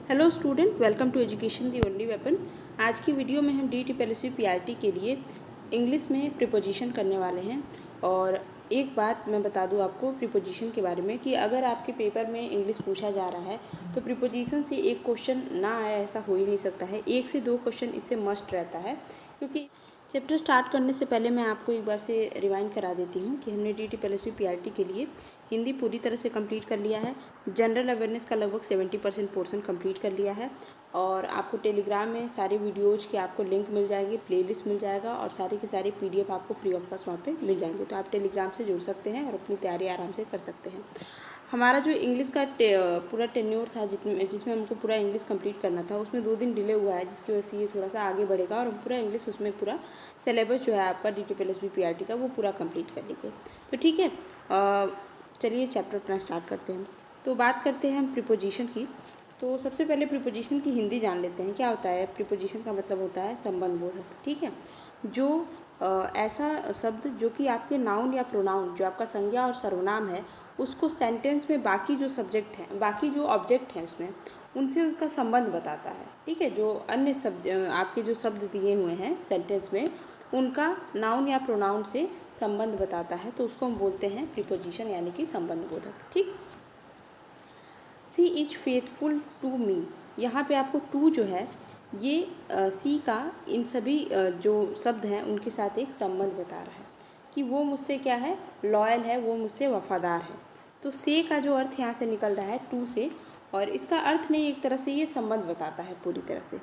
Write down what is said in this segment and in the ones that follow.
Hello student, welcome to education the only weapon. आज की video में हम DT PLSV PRT के लिए इंग्लिश में प्रीपोजिशन करने वाले हैं। और एक बात मैं बता दूं आपको प्रीपोजिशन के बारे में कि अगर आपके पेपर में इंग्लिश पूछा जा रहा है तो प्रीपोजिशन से एक क्वेश्चन ना आए ऐसा हो ही नहीं सकता है। 1 से 2 क्वेश्चन इससे मस्ट रहता है, क्योंकि चैप्टर स्टार्ट करने से पहले मैं आपको एक बार से रिवाइंड करा देती हूँ कि हमने DT PLSV PRT के लिए हिंदी पूरी तरह से कंप्लीट कर लिया है। जनरल अवेयरनेस का लगभग 70% पोर्शन कंप्लीट कर लिया है। और आपको टेलीग्राम में सारे वीडियोज के आपको लिंक मिल जाएंगे, प्लेलिस्ट मिल जाएगा और सारे के सारे PDF आपको फ्री ऑफ कॉस्ट वहाँ पे मिल जाएंगे। तो आप टेलीग्राम से जुड़ सकते हैं और अपनी तैयारी आराम से कर सकते हैं। हमारा जो इंग्लिश का पूरा टेन्योर था जिसमें हमको पूरा इंग्लिश कंप्लीट करना था, उसमें 2 दिन डिले हुआ है, जिसकी वजह से ये थोड़ा सा आगे बढ़ेगा और हम पूरा इंग्लिश उसमें पूरा सिलेबस जो है आपका DT PLSV PRT का वो पूरा कंप्लीट कर लेंगे। तो ठीक है, चलिए चैप्टर अपना स्टार्ट करते हैं। तो बात करते हैं हम प्रीपोजिशन की। तो सबसे पहले प्रीपोजिशन की हिंदी जान लेते हैं। क्या होता है प्रीपोजिशन का मतलब होता है संबंध बोधक। ठीक है, जो ऐसा शब्द जो कि आपके नाउन या प्रोनाउन जो आपका संज्ञा और सर्वनाम है उसको सेंटेंस में बाकी जो सब्जेक्ट हैं, बाकी जो ऑब्जेक्ट हैं उसमें उनसे उसका संबंध बताता है। ठीक है, जो अन्य शब्द आपके जो शब्द दिए हुए हैं सेंटेंस में उनका नाउन या प्रोनाउन से संबंध बताता है, तो उसको हम बोलते हैं प्रीपोजिशन यानी कि संबंध बोधक। ठीक, सी इज फेथफुल टू मी, यहाँ पे आपको टू जो है ये सी का इन सभी जो शब्द हैं उनके साथ एक संबंध बता रहा है कि वो मुझसे क्या है, लॉयल है, वो मुझसे वफादार है। तो से का जो अर्थ यहाँ से निकल रहा है टू से, और इसका अर्थ नहीं, एक तरह से ये संबंध बताता है पूरी तरह से।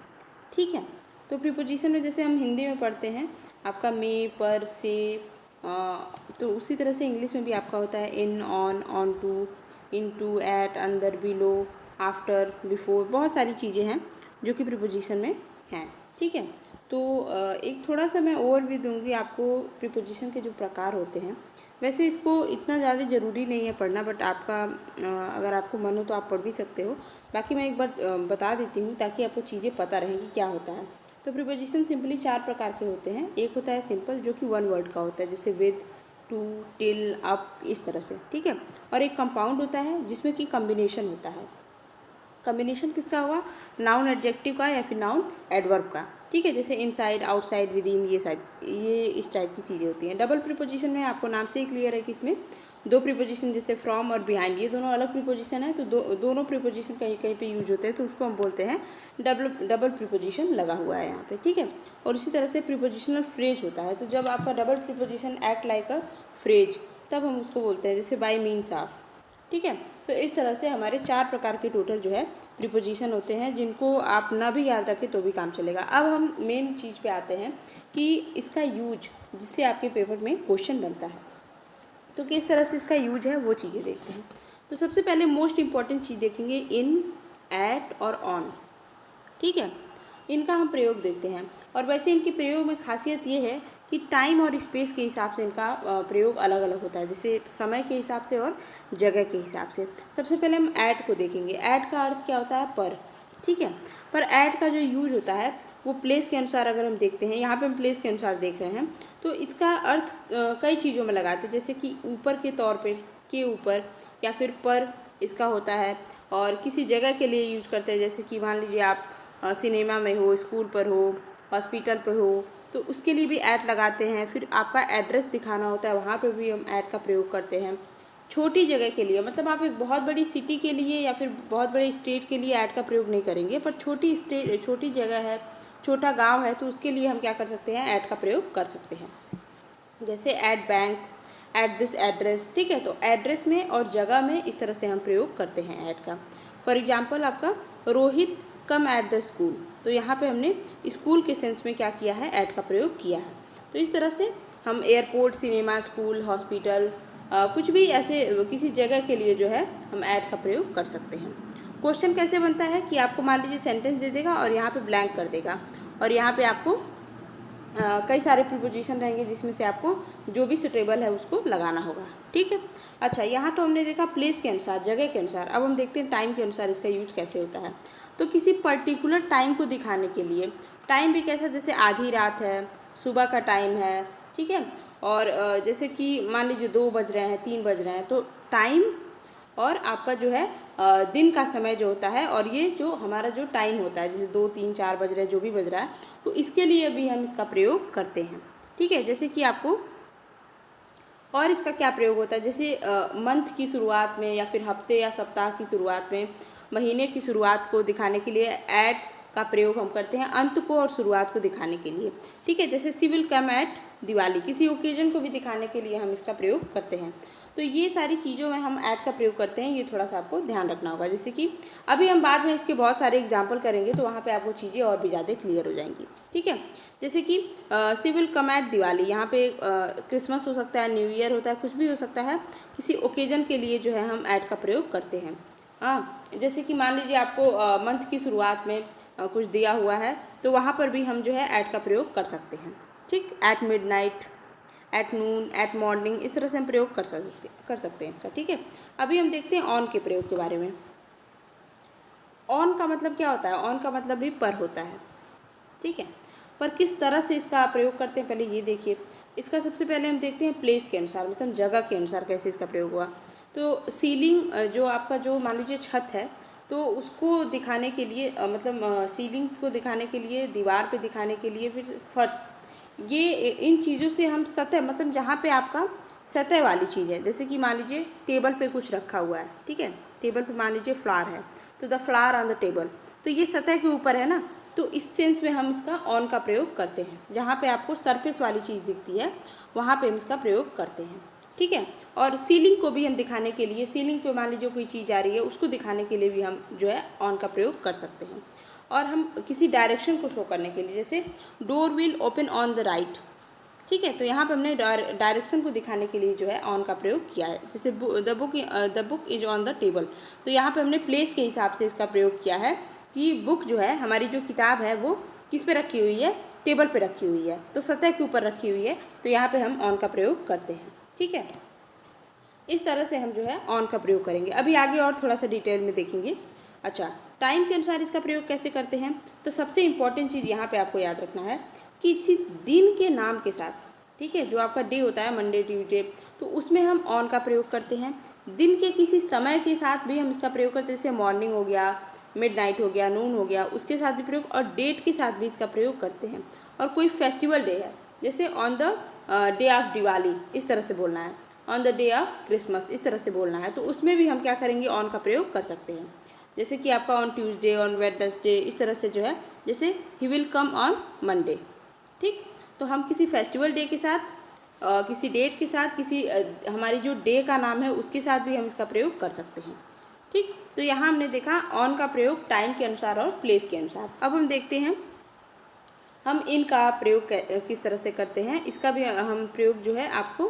ठीक है, तो प्रीपोजिशन में जैसे हम हिंदी में पढ़ते हैं आपका मे, पर, से, तो उसी तरह से इंग्लिश में भी आपका होता है इन, ऑन टू, इनटू, एट, अंदर, बिलो, आफ्टर, बिफोर, बहुत सारी चीज़ें हैं जो कि प्रीपोजिशन में हैं। ठीक है, तो एक थोड़ा सा मैं ओवरव्यू दूंगी आपको प्रीपोजिशन के जो प्रकार होते हैं। वैसे इसको इतना ज़्यादा ज़रूरी नहीं है पढ़ना, बट आपका अगर आपको मन हो तो आप पढ़ भी सकते हो। बाकी मैं एक बार बता देती हूँ ताकि आपको चीज़ें पता रहें कि क्या होता है। तो प्रीपोजिशन सिंपली 4 प्रकार के होते हैं। एक होता है सिंपल जो कि 1 वर्ड का होता है, जैसे विद, टू, टिल, अप, इस तरह से। ठीक है, और एक कंपाउंड होता है जिसमें कि कॉम्बिनेशन होता है। कॉम्बिनेशन किसका हुआ, नाउन एडजेक्टिव का या फिर नाउन एडवर्ब का। ठीक है, जैसे इनसाइड, आउटसाइड, विद इन, ये इस टाइप की चीज़ें होती हैं। डबल प्रीपोजिशन में आपको नाम से ही क्लियर है कि इसमें 2 प्रीपोजिशन जैसे फ्रॉम और बिहाइंड, ये दोनों अलग प्रीपोजिशन है, तो दोनों प्रीपोजिशन कहीं कहीं पे यूज होते हैं, तो उसको हम बोलते हैं डबल प्रीपोजिशन लगा हुआ है यहाँ पे। ठीक है, और इसी तरह से प्रीपोजिशनल फ्रेज होता है, तो जब आपका double preposition act like a phrase, तब हम उसको बोलते हैं जैसे बाय मीन्स ऑफ। ठीक है, तो इस तरह से हमारे 4 प्रकार के टोटल जो है प्रीपोजिशन होते हैं, जिनको आप ना भी याद रखें तो भी काम चलेगा। अब हम मेन चीज़ पे आते हैं कि इसका यूज जिससे आपके पेपर में क्वेश्चन बनता है, तो किस तरह से इसका यूज है वो चीज़ें देखते हैं। तो सबसे पहले मोस्ट इम्पॉर्टेंट चीज़ देखेंगे इन, एट और ऑन। ठीक है, इनका हम प्रयोग देखते हैं। और वैसे इनके प्रयोग में खासियत ये है कि टाइम और स्पेस के हिसाब से इनका प्रयोग अलग अलग होता है, जैसे समय के हिसाब से और जगह के हिसाब से। सबसे पहले हम ऐट को देखेंगे। ऐट का अर्थ क्या होता है, पर। ठीक है, पर ऐट का जो यूज होता है वो प्लेस के अनुसार अगर हम देखते हैं, यहाँ पे हम प्लेस के अनुसार देख रहे हैं, तो इसका अर्थ कई चीज़ों में लगाते हैं, जैसे कि ऊपर के तौर पे, के ऊपर, या फिर पर इसका होता है। और किसी जगह के लिए यूज करते हैं, जैसे कि मान लीजिए आप सिनेमा में हो, स्कूल पर हो, हॉस्पिटल पर हो, तो उसके लिए भी ऐट लगाते हैं। फिर आपका एड्रेस दिखाना होता है, वहाँ पर भी हम ऐट का प्रयोग करते हैं। छोटी जगह के लिए, मतलब आप एक बहुत बड़ी सिटी के लिए या फिर बहुत बड़े स्टेट के लिए ऐट का प्रयोग नहीं करेंगे, पर छोटी जगह है, छोटा गांव है, तो उसके लिए हम क्या कर सकते हैं, ऐट का प्रयोग कर सकते हैं। जैसे at bank, at this address. ठीक है, तो एड्रेस में और जगह में इस तरह से हम प्रयोग करते हैं ऐट का। फॉर एग्जाम्पल आपका रोहित कम एट द स्कूल, तो यहाँ पे हमने स्कूल के सेंस में क्या किया है, ऐट का प्रयोग किया है। तो इस तरह से हम एयरपोर्ट, सिनेमा, स्कूल, हॉस्पिटल, कुछ भी ऐसे किसी जगह के लिए जो है हम ऐट का प्रयोग कर सकते हैं। क्वेश्चन कैसे बनता है कि आपको मान लीजिए सेंटेंस दे देगा और यहाँ पे ब्लैंक कर देगा, और यहाँ पे आपको कई सारे प्रीपोजिशन रहेंगे जिसमें से आपको जो भी सुटेबल है उसको लगाना होगा। ठीक है, अच्छा, यहाँ तो हमने देखा प्लेस के अनुसार, जगह के अनुसार। अब हम देखते हैं टाइम के अनुसार इसका यूज कैसे होता है। तो किसी पर्टिकुलर टाइम को दिखाने के लिए, टाइम भी कैसा, जैसे आधी रात है, सुबह का टाइम है। ठीक है, और जैसे कि मान लीजिए 2 बज रहे हैं, 3 बज रहे हैं, तो टाइम और आपका जो है दिन का समय जो होता है और ये जो हमारा जो टाइम होता है, जैसे 2, 3, 4 बज रहे हैं, जो भी बज रहा है, तो इसके लिए भी हम इसका प्रयोग करते हैं। ठीक है, जैसे कि आपको और इसका क्या प्रयोग होता है, जैसे मंथ की शुरुआत में या फिर हफ्ते या सप्ताह की शुरुआत में, महीने की शुरुआत को दिखाने के लिए एट का प्रयोग हम करते हैं, अंत को और शुरुआत को दिखाने के लिए। ठीक है, जैसे सी विल कम एट दिवाली, किसी ओकेजन को भी दिखाने के लिए हम इसका प्रयोग करते हैं। तो ये सारी चीज़ों में हम ऐड का प्रयोग करते हैं, ये थोड़ा सा आपको ध्यान रखना होगा। जैसे कि अभी हम बाद में इसके बहुत सारे एग्जाम्पल करेंगे तो वहाँ पे आपको चीज़ें और भी ज़्यादा क्लियर हो जाएंगी। ठीक है, जैसे कि सी विल कम एट दिवाली, यहाँ पे क्रिसमस हो सकता है, न्यू ईयर होता है, कुछ भी हो सकता है, किसी ओकेजन के लिए जो है हम ऐड का प्रयोग करते हैं। हाँ, जैसे कि मान लीजिए आपको मंथ की शुरुआत में कुछ दिया हुआ है, तो वहाँ पर भी हम जो है ऐड का प्रयोग कर सकते हैं। ठीक, at midnight, at noon, at morning, इस तरह से हम प्रयोग कर सकते हैं इसका। ठीक है, अभी हम देखते हैं ऑन के प्रयोग के बारे में। ऑन का मतलब क्या होता है, ऑन का मतलब भी पर होता है। ठीक है, पर किस तरह से इसका प्रयोग करते हैं पहले ये देखिए। इसका सबसे पहले हम देखते हैं प्लेस के अनुसार, मतलब जगह के अनुसार कैसे इसका प्रयोग हुआ। तो सीलिंग जो आपका जो मान लीजिए छत है, तो उसको दिखाने के लिए मतलब सीलिंग को दिखाने के लिए, दीवार पे दिखाने के लिए, फिर फर्श, ये इन चीज़ों से हम सतह, मतलब जहाँ पे आपका सतह वाली चीज़ है, जैसे कि मान लीजिए टेबल पे कुछ रखा हुआ है। ठीक है, टेबल पे मान लीजिए फ्लावर है, तो the flower on the table, तो ये सतह के ऊपर है ना, तो इस सेंस में हम इसका ऑन का प्रयोग करते हैं। जहाँ पे आपको सरफेस वाली चीज़ दिखती है वहाँ पे हम इसका प्रयोग करते हैं। ठीक है, और सीलिंग को भी हम दिखाने के लिए, सीलिंग पे मान लीजिए कोई चीज़ आ रही है, उसको दिखाने के लिए भी हम जो है ऑन का प्रयोग कर सकते हैं। और हम किसी डायरेक्शन को शो करने के लिए, जैसे door will open on the right. ठीक है, तो यहाँ पे हमने डायरेक्शन को दिखाने के लिए जो है ऑन का प्रयोग किया है। जैसे the book is on the table, तो यहाँ पे हमने प्लेस के हिसाब से इसका प्रयोग किया है कि बुक जो है, हमारी जो किताब है, वो किस पे रखी हुई है, टेबल पे रखी हुई है, तो सतह के ऊपर रखी हुई है, तो यहाँ पे हम ऑन का प्रयोग करते हैं। ठीक है, इस तरह से हम जो है ऑन का प्रयोग करेंगे। अभी आगे और थोड़ा सा डिटेल में देखेंगे। अच्छा, टाइम के अनुसार इसका प्रयोग कैसे करते हैं, तो सबसे इम्पॉर्टेंट चीज़ यहाँ पे आपको याद रखना है कि किसी दिन के नाम के साथ, ठीक है, जो आपका डे होता है, मंडे, ट्यूसडे, तो उसमें हम ऑन का प्रयोग करते हैं। दिन के किसी समय के साथ भी हम इसका प्रयोग करते हैं, जैसे मॉर्निंग हो गया, मिडनाइट हो गया, नून हो गया, उसके साथ भी प्रयोग, और डेट के साथ भी इसका प्रयोग करते हैं। और कोई फेस्टिवल डे है, जैसे on the day of Diwali, इस तरह से बोलना है, on the day of Christmas, इस तरह से बोलना है, तो उसमें भी हम क्या करेंगे, ऑन का प्रयोग कर सकते हैं। जैसे कि आपका ऑन ट्यूसडे, ऑन वेडनेसडे, इस तरह से जो है, जैसे he will come on Monday. ठीक, तो हम किसी फेस्टिवल डे के साथ, किसी डेट के साथ, किसी हमारी जो डे का नाम है उसके साथ भी हम इसका प्रयोग कर सकते हैं। ठीक, तो यहाँ हमने देखा ऑन का प्रयोग टाइम के अनुसार और प्लेस के अनुसार। अब हम देखते हैं हम इन का प्रयोग किस तरह से करते हैं। इसका भी हम प्रयोग जो है आपको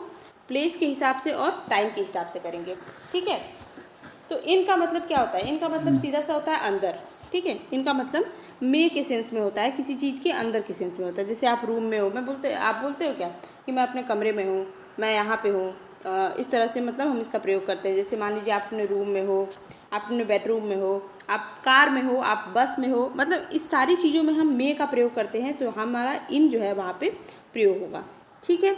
प्लेस के हिसाब से और टाइम के हिसाब से करेंगे। ठीक है, तो इनका मतलब क्या होता है, इनका मतलब सीधा सा होता है अंदर। ठीक है, इनका मतलब मे के सेंस में होता है, किसी चीज़ के अंदर के सेंस में होता है। जैसे आप रूम में हो, आप बोलते हो क्या कि मैं अपने कमरे में हूँ, मैं यहाँ पे हूँ, इस तरह से मतलब हम इसका प्रयोग करते हैं। जैसे मान लीजिए आप अपने रूम में हो, आप अपने बेडरूम में हो, आप कार में हो, आप बस में हो, मतलब इस सारी चीज़ों में हम मे का प्रयोग करते हैं, तो हमारा इन जो है वहाँ पे प्रयोग होगा। ठीक है,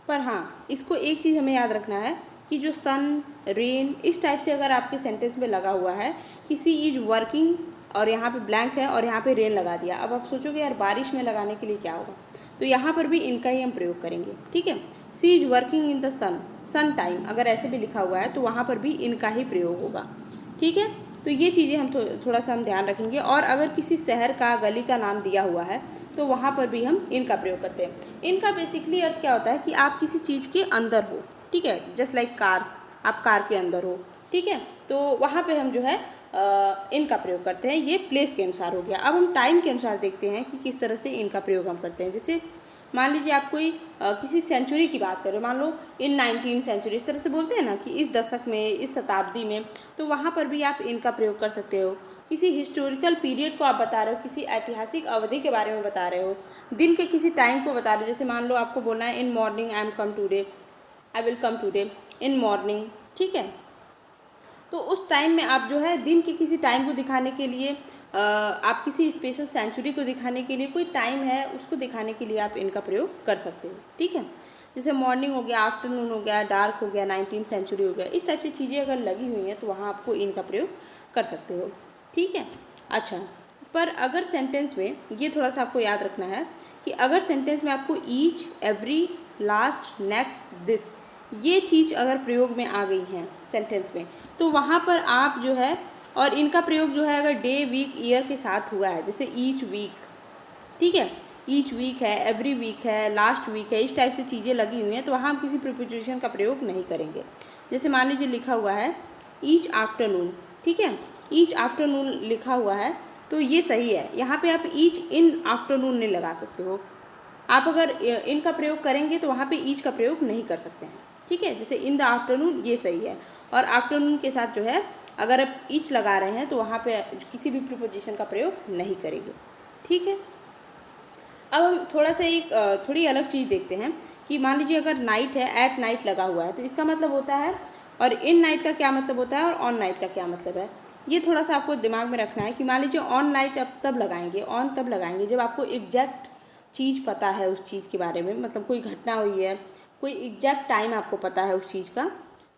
पर हाँ, इसको एक चीज़ हमें याद रखना है कि जो सन, रेन, इस टाइप से अगर आपके सेंटेंस में लगा हुआ है कि सी इज वर्किंग, और यहाँ पे ब्लैंक है और यहाँ पे रेन लगा दिया, अब आप सोचोगे यार बारिश में लगाने के लिए क्या होगा, तो यहाँ पर भी इनका ही हम प्रयोग करेंगे। ठीक है, she is working in the sun, sun time, अगर ऐसे भी लिखा हुआ है तो वहाँ पर भी इनका ही प्रयोग होगा। ठीक है, तो ये चीज़ें हम थोड़ा सा हम ध्यान रखेंगे। और अगर किसी शहर का, गली का नाम दिया हुआ है तो वहाँ पर भी हम इनका प्रयोग करते हैं। इनका बेसिकली अर्थ क्या होता है कि आप किसी चीज़ के अंदर हो। ठीक है, जस्ट लाइक कार, आप कार के अंदर हो। ठीक है, तो वहाँ पे हम जो है इनका प्रयोग करते हैं। ये प्लेस के अनुसार हो गया। अब हम टाइम के अनुसार देखते हैं कि किस तरह से इनका प्रयोग हम करते हैं। जैसे मान लीजिए आप कोई किसी सेंचुरी की बात करें, मान लो इन 19th सेंचुरी, इस तरह से बोलते हैं ना कि इस दशक में, इस शताब्दी में, तो वहाँ पर भी आप इनका प्रयोग कर सकते हो। किसी हिस्टोरिकल पीरियड को आप बता रहे हो, किसी ऐतिहासिक अवधि के बारे में बता रहे हो, दिन के किसी टाइम को बता रहे हो। जैसे मान लो आपको बोलना है in morning I am come today, I will come today in morning. ठीक है, तो उस टाइम में आप जो है दिन के किसी टाइम को दिखाने के लिए, आप किसी स्पेशल सेंचुरी को दिखाने के लिए, कोई टाइम है उसको दिखाने के लिए आप इनका प्रयोग कर सकते हो। ठीक है, जैसे मॉर्निंग हो गया, आफ्टरनून हो गया, डार्क हो गया, 19th सेंचुरी हो गया, इस टाइप से चीज़ें अगर लगी हुई हैं तो वहाँ आपको इन का प्रयोग कर सकते हो। ठीक है। अच्छा, पर अगर सेंटेंस में, ये थोड़ा सा आपको याद रखना है कि अगर सेंटेंस में आपको each, every, last, next, this, ये चीज़ अगर प्रयोग में आ गई हैं सेंटेंस में, तो वहाँ पर आप जो है, और इनका प्रयोग जो है अगर डे, वीक, ईयर के साथ हुआ है, जैसे ईच वीक, ठीक है, ईच वीक है, एवरी वीक है, लास्ट वीक है, इस टाइप से चीज़ें लगी हुई हैं, तो वहाँ हम किसी प्रीपोजिशन का प्रयोग नहीं करेंगे। जैसे मान लीजिए लिखा हुआ है ईच आफ्टरनून, ठीक है, ईच आफ्टरनून लिखा हुआ है, तो ये सही है। यहाँ पे आप ईच इन आफ्टरनून नहीं लगा सकते हो। आप अगर इन का प्रयोग करेंगे तो वहाँ पे ईच का प्रयोग नहीं कर सकते हैं। ठीक है, जैसे इन द आफ्टरनून, ये सही है। और आफ्टरनून के साथ जो है अगर आप ईच लगा रहे हैं तो वहाँ पे किसी भी प्रीपोजिशन का प्रयोग नहीं करेंगे। ठीक है। अब हम थोड़ा सा थोड़ी अलग चीज़ देखते हैं कि मान लीजिए अगर नाइट है, एट नाइट लगा हुआ है, तो इसका मतलब होता है, और इन नाइट का क्या मतलब होता है, और ऑन नाइट का क्या मतलब है, ये थोड़ा सा आपको दिमाग में रखना है कि मान लीजिए ऑन नाइट आप तब लगाएंगे, ऑन तब लगाएंगे जब आपको एग्जैक्ट चीज़ पता है उस चीज़ के बारे में, मतलब कोई घटना हुई है, कोई एग्जैक्ट टाइम आपको पता है उस चीज़ का,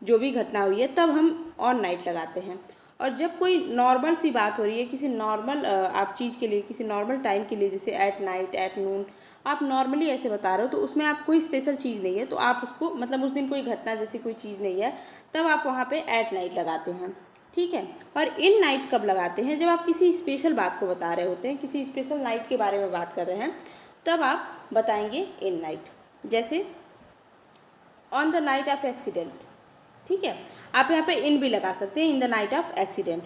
जो भी घटना हुई है, तब हम ऑन नाइट लगाते हैं। और जब कोई नॉर्मल सी बात हो रही है, किसी नॉर्मल आप चीज़ के लिए, किसी नॉर्मल टाइम के लिए, जैसे एट नाइट, एट नून, आप नॉर्मली ऐसे बता रहे हो, तो उसमें आप कोई स्पेशल चीज़ नहीं है, तो आप उसको, मतलब उस दिन कोई घटना जैसी कोई चीज़ नहीं है, तब आप वहाँ पे एट नाइट लगाते हैं। ठीक है। और इन नाइट कब लगाते हैं, जब आप किसी स्पेशल बात को बता रहे होते हैं, किसी स्पेशल नाइट के बारे में बात कर रहे हैं, तब आप बताएंगे इन नाइट। जैसे on the night of accident, ठीक है, आप यहाँ पे इन भी लगा सकते हैं, in the night of accident.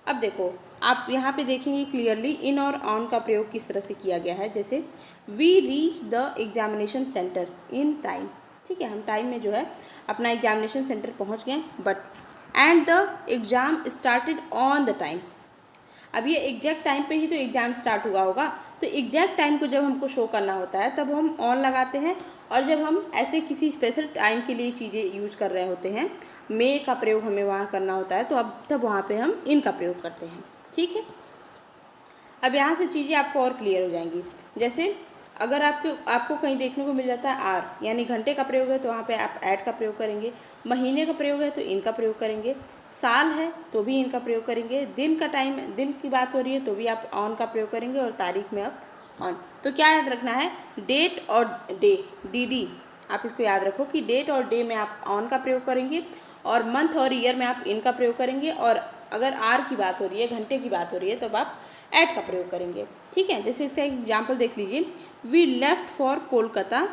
अब देखो, आप यहाँ पे देखेंगे क्लियरली इन और ऑन का प्रयोग किस तरह से किया गया है। जैसे we reach the examination centre in time, ठीक है, हम टाइम में जो है अपना एग्जामिनेशन सेंटर पहुँच गए, but and the exam started on the time. अब ये एग्जैक्ट टाइम पे ही तो एग्ज़ाम स्टार्ट हुआ होगा, तो एग्जैक्ट टाइम को जब हमको शो करना होता है तब हम ऑन लगाते हैं, और जब हम ऐसे किसी स्पेशल टाइम के लिए चीज़ें यूज़ कर रहे होते हैं, मे का प्रयोग हमें वहाँ करना होता है, तो अब तब वहाँ पे हम इन का प्रयोग करते हैं। ठीक है। अब यहाँ से चीज़ें आपको और क्लियर हो जाएंगी। जैसे अगर आपको कहीं देखने को मिल जाता है आर, यानी घंटे का प्रयोग है, तो वहाँ पे आप ऐट का प्रयोग करेंगे। महीने का प्रयोग है तो इनका प्रयोग करेंगे। साल है तो भी इनका प्रयोग करेंगे। दिन का टाइम, दिन की बात हो रही है तो भी आप ऑन का प्रयोग करेंगे, और तारीख में आप ऑन। तो क्या याद रखना है, डेट और डे, डी, आप इसको याद रखो कि डेट और डे में आप ऑन का प्रयोग करेंगे, और मंथ और ईयर में आप इनका प्रयोग करेंगे, और अगर आर की बात हो रही है, घंटे की बात हो रही है, तब आप ऐट का प्रयोग करेंगे। ठीक है। जैसे इसका एग्जाम्पल देख लीजिए, we left for Kolkata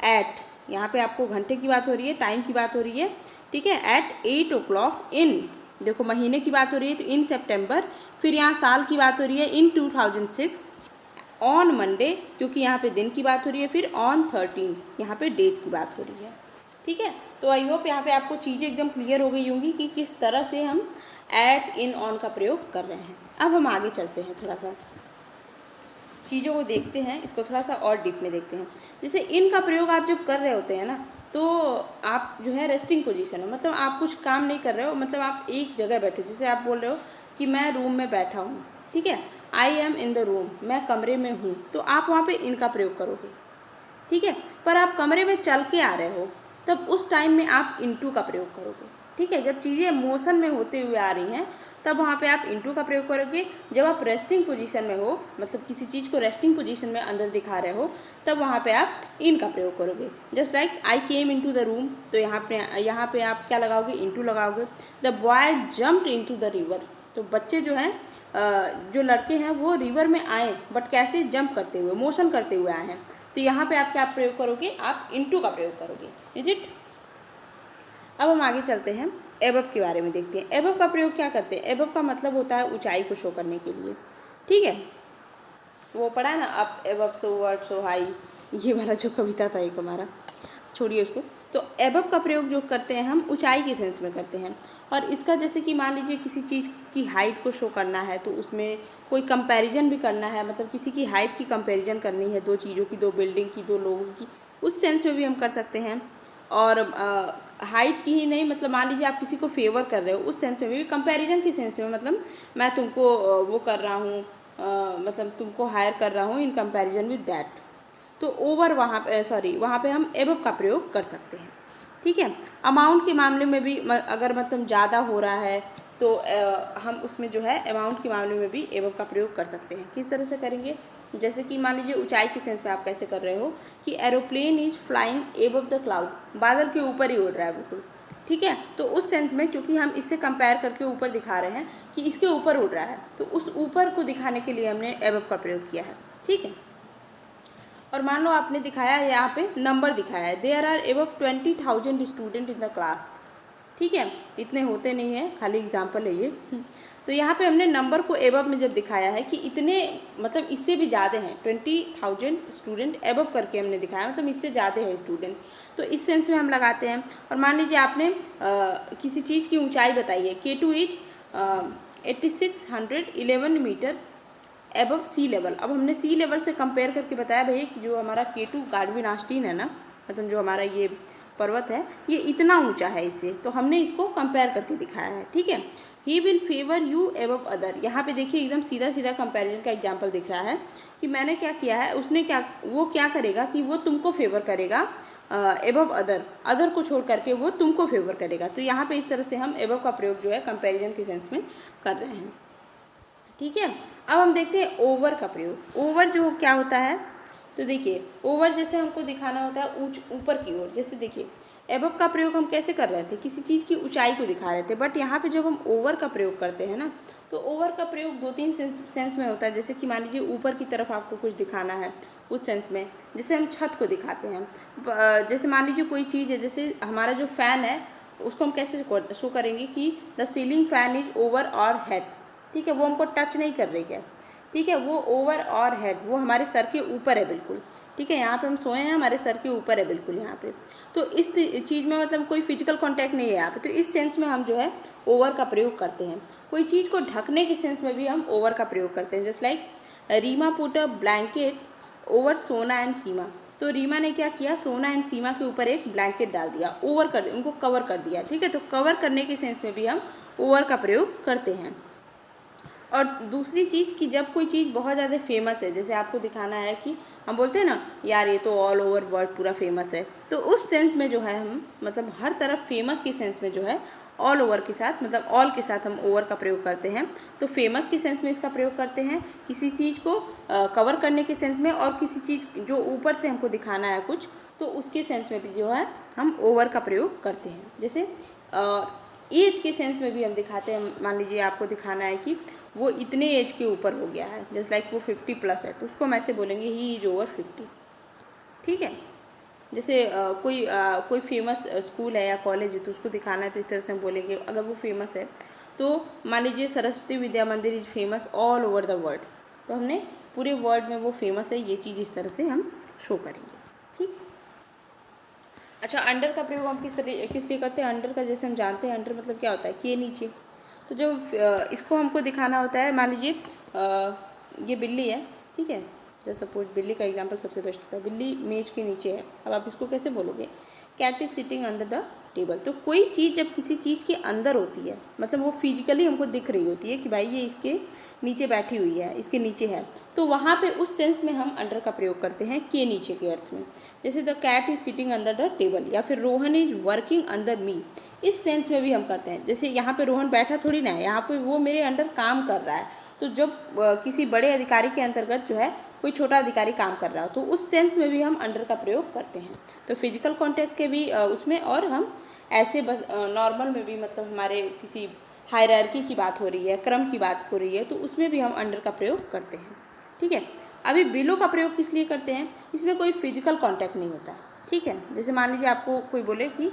at, यहाँ पे आपको घंटे की बात हो रही है, टाइम की बात हो रही है, ठीक है, एट 8 o'clock इन, देखो महीने की बात हो रही है तो इन सितंबर, फिर यहाँ साल की बात हो रही है इन 2006, ऑन मंडे, क्योंकि यहाँ पे दिन की बात हो रही है, फिर ऑन 13, यहाँ पे डेट की बात हो रही है। ठीक है। तो आई होप यहाँ पे आपको चीज़ें एकदम क्लियर हो गई होंगी कि किस तरह से हम एट, इन, ऑन का प्रयोग कर रहे हैं। अब हम आगे चलते हैं, थोड़ा सा चीज़ों को देखते हैं, इसको थोड़ा सा और डीप में देखते हैं। जैसे इन का प्रयोग आप जब कर रहे होते हैं ना, तो आप जो है रेस्टिंग पोजीशन है, मतलब आप कुछ काम नहीं कर रहे हो, मतलब आप एक जगह बैठे हो। जैसे आप बोल रहे हो कि मैं रूम में बैठा हूँ, ठीक है, I M in the room, मैं कमरे में हूँ, तो आप वहाँ पे इनका प्रयोग करोगे। ठीक है। पर आप कमरे में चल के आ रहे हो, तब उस टाइम में आप इनटू का प्रयोग करोगे। ठीक है। जब चीज़ें मोशन में होते हुए आ रही हैं, तब वहाँ पे आप इनटू का प्रयोग करोगे। जब आप रेस्टिंग पोजीशन में हो, मतलब किसी चीज़ को रेस्टिंग पोजीशन में अंदर दिखा रहे हो, तब वहाँ पे आप इन का प्रयोग करोगे। Just like I came into the room, तो यहाँ पे आप क्या लगाओगे, इनटू लगाओगे। The boy jumped into the river, तो बच्चे जो हैं, जो लड़के हैं वो रिवर में आए, बट कैसे, जंप करते हुए, मोशन करते हुए आए हैं, तो यहाँ पे आप क्या प्रयोग करोगे, आप इनटू का प्रयोग करोगे। Is it. अब हम आगे चलते हैं, एबव के बारे में देखते हैं। एबव का प्रयोग क्या करते हैं, एबव का मतलब होता है ऊंचाई को शो करने के लिए। ठीक है। वो पढ़ा है ना, up above so word so high, ये वाला जो कविता था एक हमारा, छोड़िए उसको। तो एबव का प्रयोग जो करते हैं हम ऊंचाई के सेंस में करते हैं, और इसका जैसे कि मान लीजिए किसी चीज़ की हाइट को शो करना है, तो उसमें कोई कंपैरिजन भी करना है, मतलब किसी की हाइट की कंपैरिजन करनी है, दो चीज़ों की, दो बिल्डिंग की, दो लोगों की, उस सेंस में भी हम कर सकते हैं। और हाइट की ही नहीं, मतलब मान लीजिए आप किसी को फेवर कर रहे हो, उस सेंस में भी, कंपैरिजन के सेंस में, मतलब मैं तुमको वो कर रहा हूँ, मतलब तुमको हायर कर रहा हूँ इन कंपैरिजन विद दैट। तो ओवर वहाँ पे हम एबव का प्रयोग कर सकते हैं। ठीक है। अमाउंट के मामले में भी अगर मतलब ज़्यादा हो रहा है तो हम उसमें जो है अमाउंट के मामले में भी एबव का प्रयोग कर सकते हैं। किस तरह से करेंगे, जैसे कि मान लीजिए ऊंचाई के सेंस में आप कैसे कर रहे हो कि aeroplane is flying above the cloud, बादल के ऊपर ही उड़ रहा है बिल्कुल। ठीक है। तो उस सेंस में क्योंकि हम इससे कंपेयर करके ऊपर दिखा रहे हैं कि इसके ऊपर उड़ रहा है, तो उस ऊपर को दिखाने के लिए हमने एबव का प्रयोग किया है। ठीक है। और मान लो आपने दिखाया है, यहाँ पे नंबर दिखाया है, there are above 20,000 student in the class. ठीक है, इतने होते नहीं हैं, खाली एग्जाम्पल है ये। तो यहाँ पे हमने नंबर को एबव में जब दिखाया है कि इतने मतलब इससे भी ज़्यादा हैं, 20,000 स्टूडेंट एबव करके हमने दिखाया, मतलब इससे ज़्यादा है स्टूडेंट, तो इस सेंस में हम लगाते हैं। और मान लीजिए आपने किसी चीज़ की ऊंचाई बताई है, K2 is 8611 metre above sea level. अब हमने सी लेवल से कंपेयर करके बताया भैया कि जो हमारा K2 गार्डविन आस्टीन है ना, मतलब जो हमारा ये पर्वत है ये इतना ऊंचा है इससे, तो हमने इसको कंपेयर करके दिखाया है। ठीक है। He will favour you above other, यहाँ पे देखिए एकदम सीधा सीधा कंपैरिजन का एग्जांपल दिख रहा है कि मैंने क्या किया है, उसने क्या, वो क्या करेगा कि वो तुमको फेवर करेगा एबव अदर को छोड़ करके वो तुमको फेवर करेगा। तो यहाँ पे इस तरह से हम एबव का प्रयोग जो है कंपैरिजन के सेंस में कर रहे हैं। ठीक है। अब हम देखते हैं ओवर का प्रयोग। ओवर जो क्या होता है, तो देखिए ओवर जैसे हमको दिखाना होता है ऊपर की ओर, जैसे देखिए एबव का प्रयोग हम कैसे कर रहे थे, किसी चीज़ की ऊंचाई को दिखा रहे थे, बट यहाँ पे जब हम ओवर का प्रयोग करते हैं ना, तो ओवर का प्रयोग 2-3 सेंस में होता है। जैसे कि मान लीजिए ऊपर की तरफ आपको कुछ दिखाना है, उस सेंस में जैसे हम छत को दिखाते हैं। जैसे मान लीजिए कोई चीज़ है, जैसे हमारा जो फ़ैन है उसको हम कैसे शो करेंगे कि the ceiling fan is over और हेड। ठीक है, वो हमको टच नहीं कर रही है। ठीक है, वो ओवर और हेड, वो हमारे सर के ऊपर है बिल्कुल। ठीक है, यहाँ पे हम सोए हैं, हमारे सर के ऊपर है बिल्कुल यहाँ पे। तो इस चीज़ में मतलब कोई फिजिकल कांटेक्ट नहीं है यहाँ पे, तो इस सेंस में हम जो है ओवर का प्रयोग करते हैं। कोई चीज़ को ढकने के सेंस में भी हम ओवर का प्रयोग करते हैं। Just like Rima put a blanket over Sona and Seema. तो रीमा ने क्या किया, सोना एंड सीमा के ऊपर एक ब्लैंकेट डाल दिया, ओवर कर दिया, उनको कवर कर दिया। ठीक है, तो कवर करने के सेंस में भी हम ओवर का प्रयोग करते हैं। और दूसरी चीज़ कि जब कोई चीज़ बहुत ज़्यादा फेमस है, जैसे आपको दिखाना है कि हम बोलते हैं ना यार ये तो ऑल ओवर वर्ल्ड पूरा फेमस है, तो उस सेंस में जो है हम मतलब हर तरफ फेमस के सेंस में जो है ऑल ओवर के साथ मतलब ऑल के साथ हम ओवर का प्रयोग करते हैं। तो फेमस के सेंस में इसका प्रयोग करते हैं किसी चीज़ को कवर करने के सेंस में, और किसी चीज़ जो ऊपर से हमको दिखाना है कुछ, तो उसके सेंस में भी जो है हम ओवर का प्रयोग करते हैं। जैसे एज के सेंस में भी हम दिखाते हैं। मान लीजिए आपको दिखाना है कि वो इतने एज के ऊपर हो गया है, जस्ट लाइक वो 50+ है, तो उसको हम ऐसे बोलेंगे ही इज ओवर 50। ठीक है। जैसे कोई फेमस स्कूल है या कॉलेज है, तो उसको दिखाना है तो इस तरह से हम बोलेंगे। अगर वो फेमस है तो मान लीजिए सरस्वती विद्या मंदिर is famous all over the world, तो हमने पूरे वर्ल्ड में वो फेमस है, ये चीज़ इस तरह से हम शो करेंगे। ठीक। अच्छा, अंडर का प्रयोग हम किस लिए करते हैं। अंडर का जैसे हम जानते हैं, अंडर मतलब क्या होता है, के नीचे। तो जब इसको हमको दिखाना होता है, मान लीजिए ये बिल्ली है। ठीक है, जैसे सपोज बिल्ली का एग्जांपल सबसे बेस्ट होता है। बिल्ली मेज के नीचे है, अब आप इसको कैसे बोलोगे, cat is sitting under the table. तो कोई चीज़ जब किसी चीज़ के अंदर होती है, मतलब वो फिजिकली हमको दिख रही होती है कि भाई ये इसके नीचे बैठी हुई है, इसके नीचे है, तो वहाँ पे उस सेंस में हम अंडर का प्रयोग करते हैं के नीचे के अर्थ में। जैसे the cat is sitting under the table, या फिर Rohan is working under me, इस सेंस में भी हम करते हैं। जैसे यहाँ पे रोहन बैठा थोड़ी ना है, यहाँ पे वो मेरे अंडर काम कर रहा है। तो जब किसी बड़े अधिकारी के अंतर्गत जो है कोई छोटा अधिकारी काम कर रहा हो, तो उस सेंस में भी हम अंडर का प्रयोग करते हैं। तो फिजिकल कॉन्टैक्ट के भी उसमें, और हम ऐसे बस नॉर्मल में भी, मतलब हमारे किसी हायरार्की की बात हो रही है, क्रम की बात हो रही है, तो उसमें भी हम अंडर का प्रयोग करते हैं। ठीक है। अभी बिलो का प्रयोग किस लिए करते हैं, इसमें कोई फिजिकल कॉन्टैक्ट नहीं होता। ठीक है। जैसे मान लीजिए आपको कोई बोले कि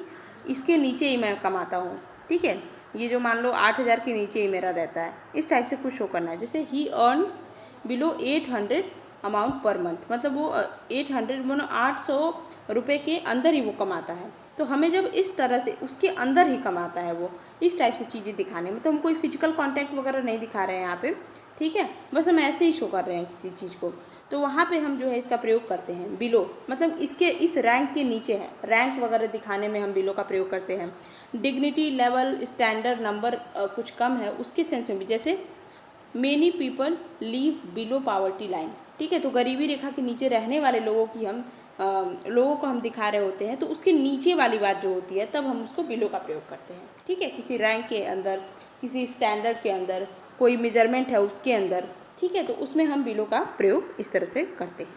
इसके नीचे ही मैं कमाता हूँ। ठीक है, ये जो मान लो 8,000 के नीचे ही मेरा रहता है, इस टाइप से कुछ शो करना है। जैसे ही earns below 800 amount per month, मतलब वो 800 मतलब 800 रुपये के अंदर ही वो कमाता है। तो हमें जब इस तरह से उसके अंदर ही कमाता है वो, इस टाइप से चीज़ें दिखाने, मतलब हम कोई फिजिकल कॉन्टैक्ट वगैरह नहीं दिखा रहे हैं यहाँ पे। ठीक है, बस हम ऐसे ही शो कर रहे हैं किसी चीज़ को, तो वहाँ पे हम जो है इसका प्रयोग करते हैं बिलो, मतलब इसके इस रैंक के नीचे है, रैंक वगैरह दिखाने में हम बिलो का प्रयोग करते हैं। डिग्निटी लेवल स्टैंडर्ड नंबर कुछ कम है, उसके सेंस में भी, जैसे many people leave below poverty line. ठीक है, तो गरीबी रेखा के नीचे रहने वाले लोगों की हम लोगों को हम दिखा रहे होते हैं, तो उसके नीचे वाली बात जो होती है तब हम उसको बिलो का प्रयोग करते हैं। ठीक है, किसी रैंक के अंदर, किसी स्टैंडर्ड के अंदर, कोई मेजरमेंट है उसके अंदर। ठीक है, तो उसमें हम बिलो का प्रयोग इस तरह से करते हैं।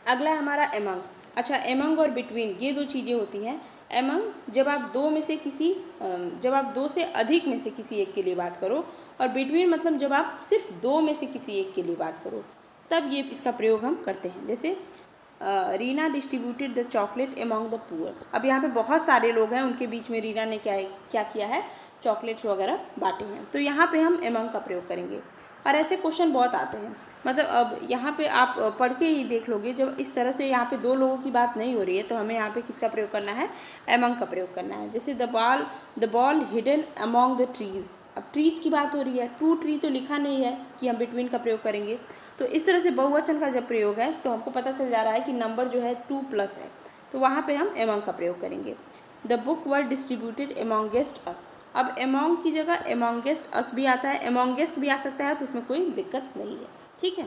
अगला है हमारा एमंग। अच्छा, एमंग और बिटवीन ये दो चीज़ें होती हैं। एमंग जब आप जब आप दो से अधिक में से किसी एक के लिए बात करो, और बिटवीन मतलब जब आप सिर्फ दो में से किसी एक के लिए बात करो, तब ये इसका प्रयोग हम करते हैं। जैसे Reena distributed the chocolate among the poor. अब यहाँ पे बहुत सारे लोग हैं, उनके बीच में रीना ने क्या किया है, चॉकलेट्स वगैरह बांटे हैं, तो यहाँ पे हम एमंग का प्रयोग करेंगे। और ऐसे क्वेश्चन बहुत आते हैं, मतलब अब यहाँ पे आप पढ़ के ही देख लोगे, जब इस तरह से यहाँ पे दो लोगों की बात नहीं हो रही है तो हमें यहाँ पे किसका प्रयोग करना है, एमंग का प्रयोग करना है। जैसे the ball hidden among the trees. अब ट्रीज़ की बात हो रही है, टू ट्री तो लिखा नहीं है कि हम बिटवीन का प्रयोग करेंगे, तो इस तरह से बहुवचन का जब प्रयोग है तो हमको पता चल जा रहा है कि नंबर जो है 2+ है, तो वहाँ पे हम एमंग का प्रयोग करेंगे। द बुक वर डिस्ट्रीब्यूटेड एमॉन्गेस्ट अस। अब एमोंग की जगह एमॉन्गेस्ट अस भी आता है, एमॉन्गेस्ट भी आ सकता है, तो उसमें कोई दिक्कत नहीं है। ठीक है,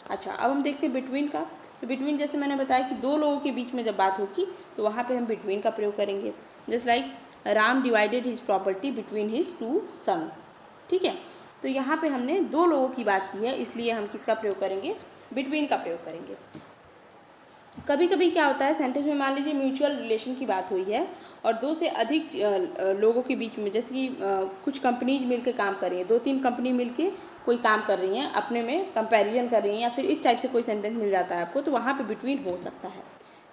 अच्छा अब हम देखते हैं बिटवीन का। तो बिटवीन जैसे मैंने बताया कि दो लोगों के बीच में जब बात होगी तो वहाँ पे हम बिटवीन का प्रयोग करेंगे। Just like Ram divided his property between his 2 सन। ठीक है, तो यहाँ पे हमने दो लोगों की बात की है, इसलिए हम किसका प्रयोग करेंगे, बिटवीन का प्रयोग करेंगे। कभी कभी क्या होता है सेंटेंस में, मान लीजिए म्यूचुअल रिलेशन की बात हुई है और दो से अधिक लोगों के बीच में, जैसे कि कुछ कंपनीज मिलकर काम कर रही हैं, 2-3 कंपनी मिलके कोई काम कर रही हैं, अपने में कंपैरिजन कर रही हैं, या फिर इस टाइप से कोई सेंटेंस मिल जाता है आपको, तो वहाँ पे बिटवीन हो सकता है।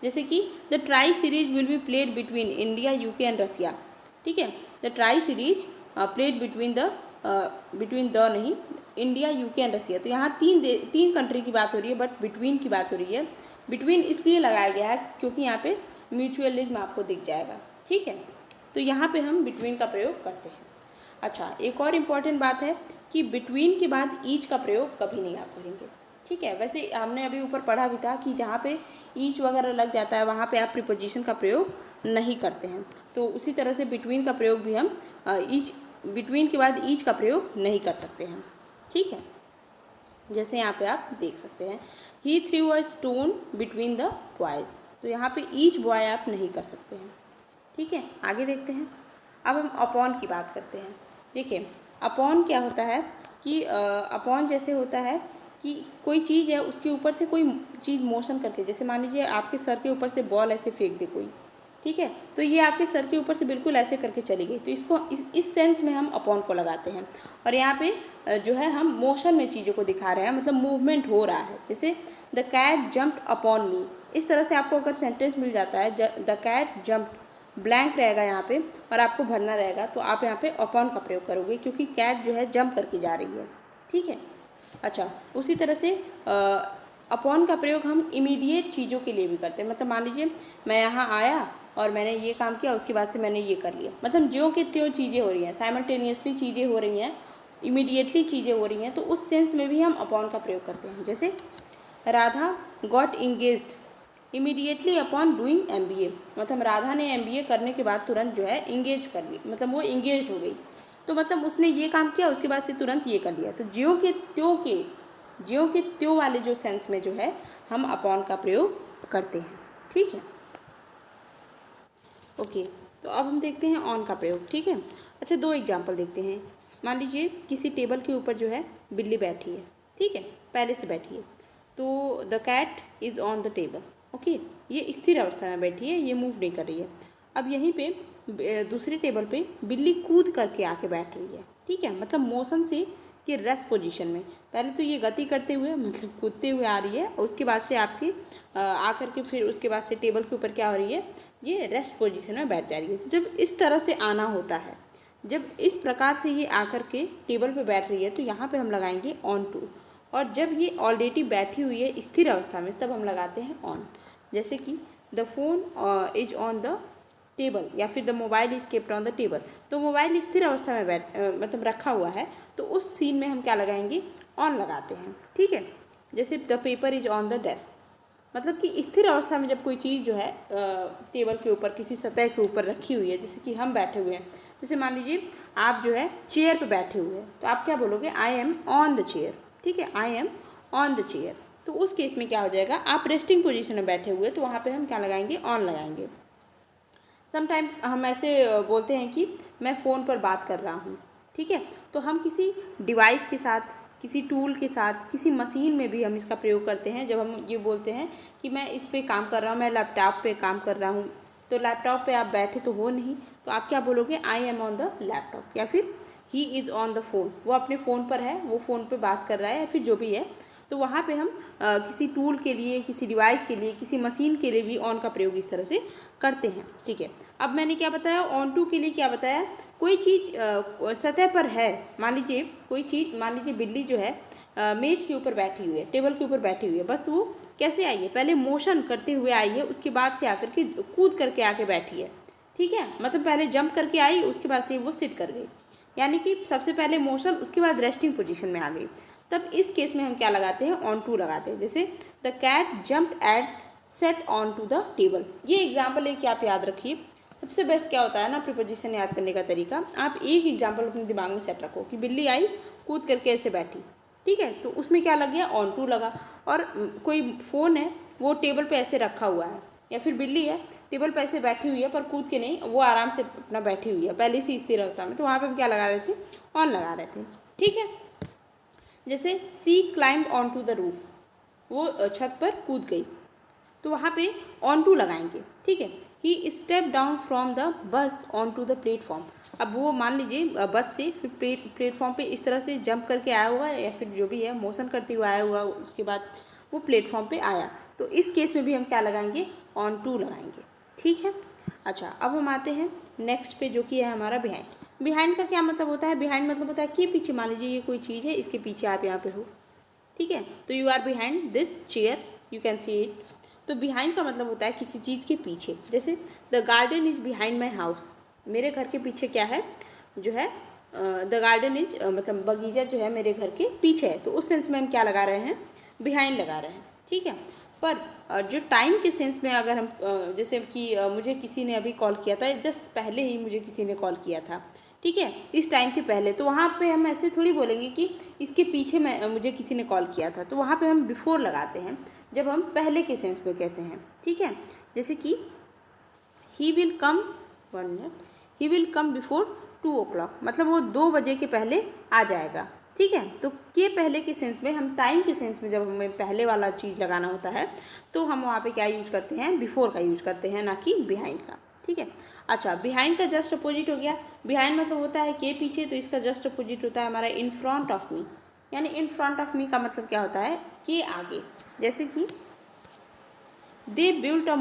जैसे कि the tri series will be played between India, UK and Russia. ठीक है, the tri series played between the नहीं, इंडिया, यूके एंड रसिया। तो यहाँ तीन कंट्री की बात हो रही है, बट बिटवीन की बात हो रही है। बिटवीन इसलिए लगाया गया है क्योंकि यहाँ पे म्यूचुअलिज्म आपको दिख जाएगा। ठीक है, तो यहाँ पे हम बिटवीन का प्रयोग करते हैं। अच्छा, एक और इम्पॉर्टेंट बात है कि बिटवीन के बाद ईच का प्रयोग कभी नहीं आप करेंगे। ठीक है, वैसे हमने अभी ऊपर पढ़ा भी था कि जहाँ पे ईच वगैरह लग जाता है वहाँ पे आप प्रीपोजिशन का प्रयोग नहीं करते हैं, तो उसी तरह से बिटवीन का प्रयोग भी हम बिटवीन के बाद ईच का प्रयोग नहीं कर सकते हैं। ठीक है, जैसे यहाँ पे आप देख सकते हैं, he threw a stone between the boys. तो यहाँ पे ईच बॉय आप नहीं कर सकते हैं। ठीक है, आगे देखते हैं। अब हम अपॉन की बात करते हैं। देखिए, अपॉन क्या होता है कि अपॉन जैसे होता है कि कोई चीज़ है उसके ऊपर से कोई चीज़ मोशन करके, जैसे मान लीजिए आपके सर के ऊपर से बॉल ऐसे फेंक दे कोई, ठीक है, तो ये आपके सर के ऊपर से बिल्कुल ऐसे करके चली गई, तो इसको इस सेंस में हम अपॉन को लगाते हैं। और यहाँ पे जो है हम मोशन में चीज़ों को दिखा रहे हैं, मतलब मूवमेंट हो रहा है। जैसे the cat jumped upon me, इस तरह से आपको अगर सेंटेंस मिल जाता है, द कैट जम्प्ड, ब्लैंक रहेगा यहाँ पे और आपको भरना रहेगा, तो आप यहाँ पे अपॉन का प्रयोग करोगे क्योंकि कैट जो है जंप करके जा रही है। ठीक है, अच्छा उसी तरह से अपॉन का प्रयोग हम इमीडिएट चीज़ों के लिए भी करते हैं। मतलब मान लीजिए मैं यहाँ आया और मैंने ये काम किया, उसके बाद से मैंने ये कर लिया, मतलब ज्यों के त्यों चीज़ें हो रही हैं, साइमल्टेनियसली चीज़ें हो रही हैं, इमीडिएटली चीज़ें हो रही हैं, तो उस सेंस में भी हम अपॉन का प्रयोग करते हैं। जैसे Radha got engaged immediately upon doing MBA, मतलब राधा ने MBA करने के बाद तुरंत जो है इंगेज कर ली, मतलब वो इंगेज हो गई, तो मतलब उसने ये काम किया उसके बाद से तुरंत ये कर लिया। तो ज्यों के त्यों वाले जो सेंस में जो है हम अपॉन का प्रयोग करते हैं। ठीक है, ओके, तो अब हम देखते हैं ऑन का प्रयोग। ठीक है, अच्छा 2 एग्जाम्पल देखते हैं। मान लीजिए किसी टेबल के ऊपर जो है बिल्ली बैठी है, ठीक है, पहले से बैठी है, तो the cat is on the table. Okay, ये स्थिर अवस्था में बैठी है, ये मूव नहीं कर रही है। अब यहीं पे दूसरे टेबल पे बिल्ली कूद करके आके बैठ रही है। ठीक है, मतलब मोशन से कि रेस्ट पोजीशन में, पहले तो ये गति करते हुए मतलब कूदते हुए आ रही है, और उसके बाद से आपकी आकर के फिर उसके बाद से टेबल के ऊपर क्या हो रही है, ये रेस्ट पोजीशन में बैठ जा रही है। तो जब इस तरह से आना होता है, जब इस प्रकार से ये आकर के टेबल पे बैठ रही है, तो यहाँ पे हम लगाएंगे ऑन टू, और जब ये ऑलरेडी बैठी हुई है स्थिर अवस्था में तब हम लगाते हैं ऑन। जैसे कि the phone is on the table, या फिर the mobile is kept on the table, तो मोबाइल स्थिर अवस्था में मतलब रखा हुआ है, तो उस सीन में हम क्या लगाएंगे, ऑन लगाते हैं। ठीक है, जैसे the paper is on the desk, मतलब कि स्थिर अवस्था में जब कोई चीज़ जो है टेबल के ऊपर किसी सतह के ऊपर रखी हुई है, जैसे कि हम बैठे हुए हैं, जैसे मान लीजिए आप जो है चेयर पे बैठे हुए हैं, तो आप क्या बोलोगे, I am on the chair, ठीक है, I M on the chair. तो उस केस में क्या हो जाएगा, आप रेस्टिंग पोजीशन में बैठे हुए, तो वहाँ पे हम क्या लगाएंगे, ऑन लगाएंगे। समटाइम हम ऐसे बोलते हैं कि मैं फ़ोन पर बात कर रहा हूँ, ठीक है, तो हम किसी डिवाइस के साथ, किसी टूल के साथ, किसी मशीन में भी हम इसका प्रयोग करते हैं। जब हम ये बोलते हैं कि मैं इस पे काम कर रहा हूँ, मैं लैपटॉप पे काम कर रहा हूँ, तो लैपटॉप पे आप बैठे तो हो नहीं, तो आप क्या बोलोगे, I am on the laptop, या फिर he is on the phone, वो अपने फ़ोन पर है, वो फ़ोन पे बात कर रहा है, या फिर जो भी है। तो वहाँ पे हम किसी टूल के लिए, किसी डिवाइस के लिए, किसी मशीन के लिए भी ऑन का प्रयोग इस तरह से करते हैं, ठीक है। अब मैंने क्या बताया, ऑन टू के लिए क्या बताया, कोई चीज़ सतह पर है, मान लीजिए कोई चीज़, मान लीजिए बिल्ली जो है मेज के ऊपर बैठी हुई है, टेबल के ऊपर बैठी हुई है, बस वो कैसे आई है, पहले मोशन करते हुए आई है, उसके बाद से आकर के कूद करके आके बैठी है, ठीक है, मतलब पहले जंप करके आई, उसके बाद से वो सिट कर गई, यानी कि सबसे पहले मोशन, उसके बाद रेस्टिंग पोजीशन में आ गई। तब इस केस में हम क्या लगाते हैं, ऑन टू लगाते हैं। जैसे the cat jumped at sat on to the table, ये एग्जाम्पल है कि आप याद रखिए। सबसे बेस्ट क्या होता है ना प्रीपोजिशन याद करने का तरीका, आप एक एग्जाम्पल अपने दिमाग में सेट रखो कि बिल्ली आई, कूद करके ऐसे बैठी, ठीक है, तो उसमें क्या लग गया, ऑन टू लगा। और कोई फ़ोन है, वो टेबल पे ऐसे रखा हुआ है, या फिर बिल्ली है, टेबल पे ऐसे बैठी हुई है, पर कूद के नहीं, वो आराम से अपना बैठी हुई है पहले से स्थिर अवस्था में, तो वहाँ पे हम क्या लगा रहे थे, ऑन लगा रहे थे, ठीक है। जैसे she climbed on to the roof, वो छत पर कूद गई, तो वहाँ पे ऑन टू लगाएंगे, ठीक है। He step down from the bus on to the platform, अब वो मान लीजिए बस से फिर प्लेटफॉर्म पे इस तरह से जंप करके आया हुआ है, या फिर जो भी है मोशन करते हुए आया हुआ, उसके बाद वो प्लेटफॉर्म पे आया, तो इस केस में भी हम क्या लगाएंगे, ऑन टू लगाएंगे, ठीक है। अच्छा, अब हम आते हैं नेक्स्ट पे, जो कि है हमारा बिहाइंड। बिहाइंड का क्या मतलब होता है, बिहाइंड मतलब होता है कि पीछे, मान लीजिए ये कोई चीज़ है, इसके पीछे आप यहाँ पे हो, ठीक है, तो you are behind this chair, you can see it. तो बिहाइंड का मतलब होता है किसी चीज़ के पीछे। जैसे the garden is behind my house, मेरे घर के पीछे क्या है, जो है द गार्डन इज, मतलब बगीचा जो है मेरे घर के पीछे है, तो उस सेंस में हम क्या लगा रहे हैं, बिहाइंड लगा रहे हैं, ठीक है। पर जो टाइम के सेंस में अगर हम जैसे कि मुझे किसी ने अभी कॉल किया था, जस्ट पहले ही मुझे किसी ने कॉल किया था, ठीक है, इस टाइम के पहले, तो वहाँ पे हम ऐसे थोड़ी बोलेंगे कि इसके पीछे मुझे किसी ने कॉल किया था, तो वहाँ पे हम बिफोर लगाते हैं जब हम पहले के सेंस में कहते हैं, ठीक है। जैसे कि he will come, 1 minute, he will come before 2 o'clock, मतलब वो 2 बजे के पहले आ जाएगा, ठीक है। तो के पहले के सेंस में, हम टाइम के सेंस में जब हमें पहले वाला चीज़ लगाना होता है, तो हम वहाँ पे क्या यूज करते हैं, बिफोर का यूज करते हैं, ना कि बिहाइंड का, ठीक है। अच्छा, बिहाइंड का जस्ट अपोजिट हो गया, बिहाइंड मतलब होता है के पीछे, तो इसका जस्ट अपोजिट होता है हमारा इन फ्रंट ऑफ मी, यानी इन फ्रंट ऑफ मी का मतलब क्या होता है, के आगे। जैसे कि they built a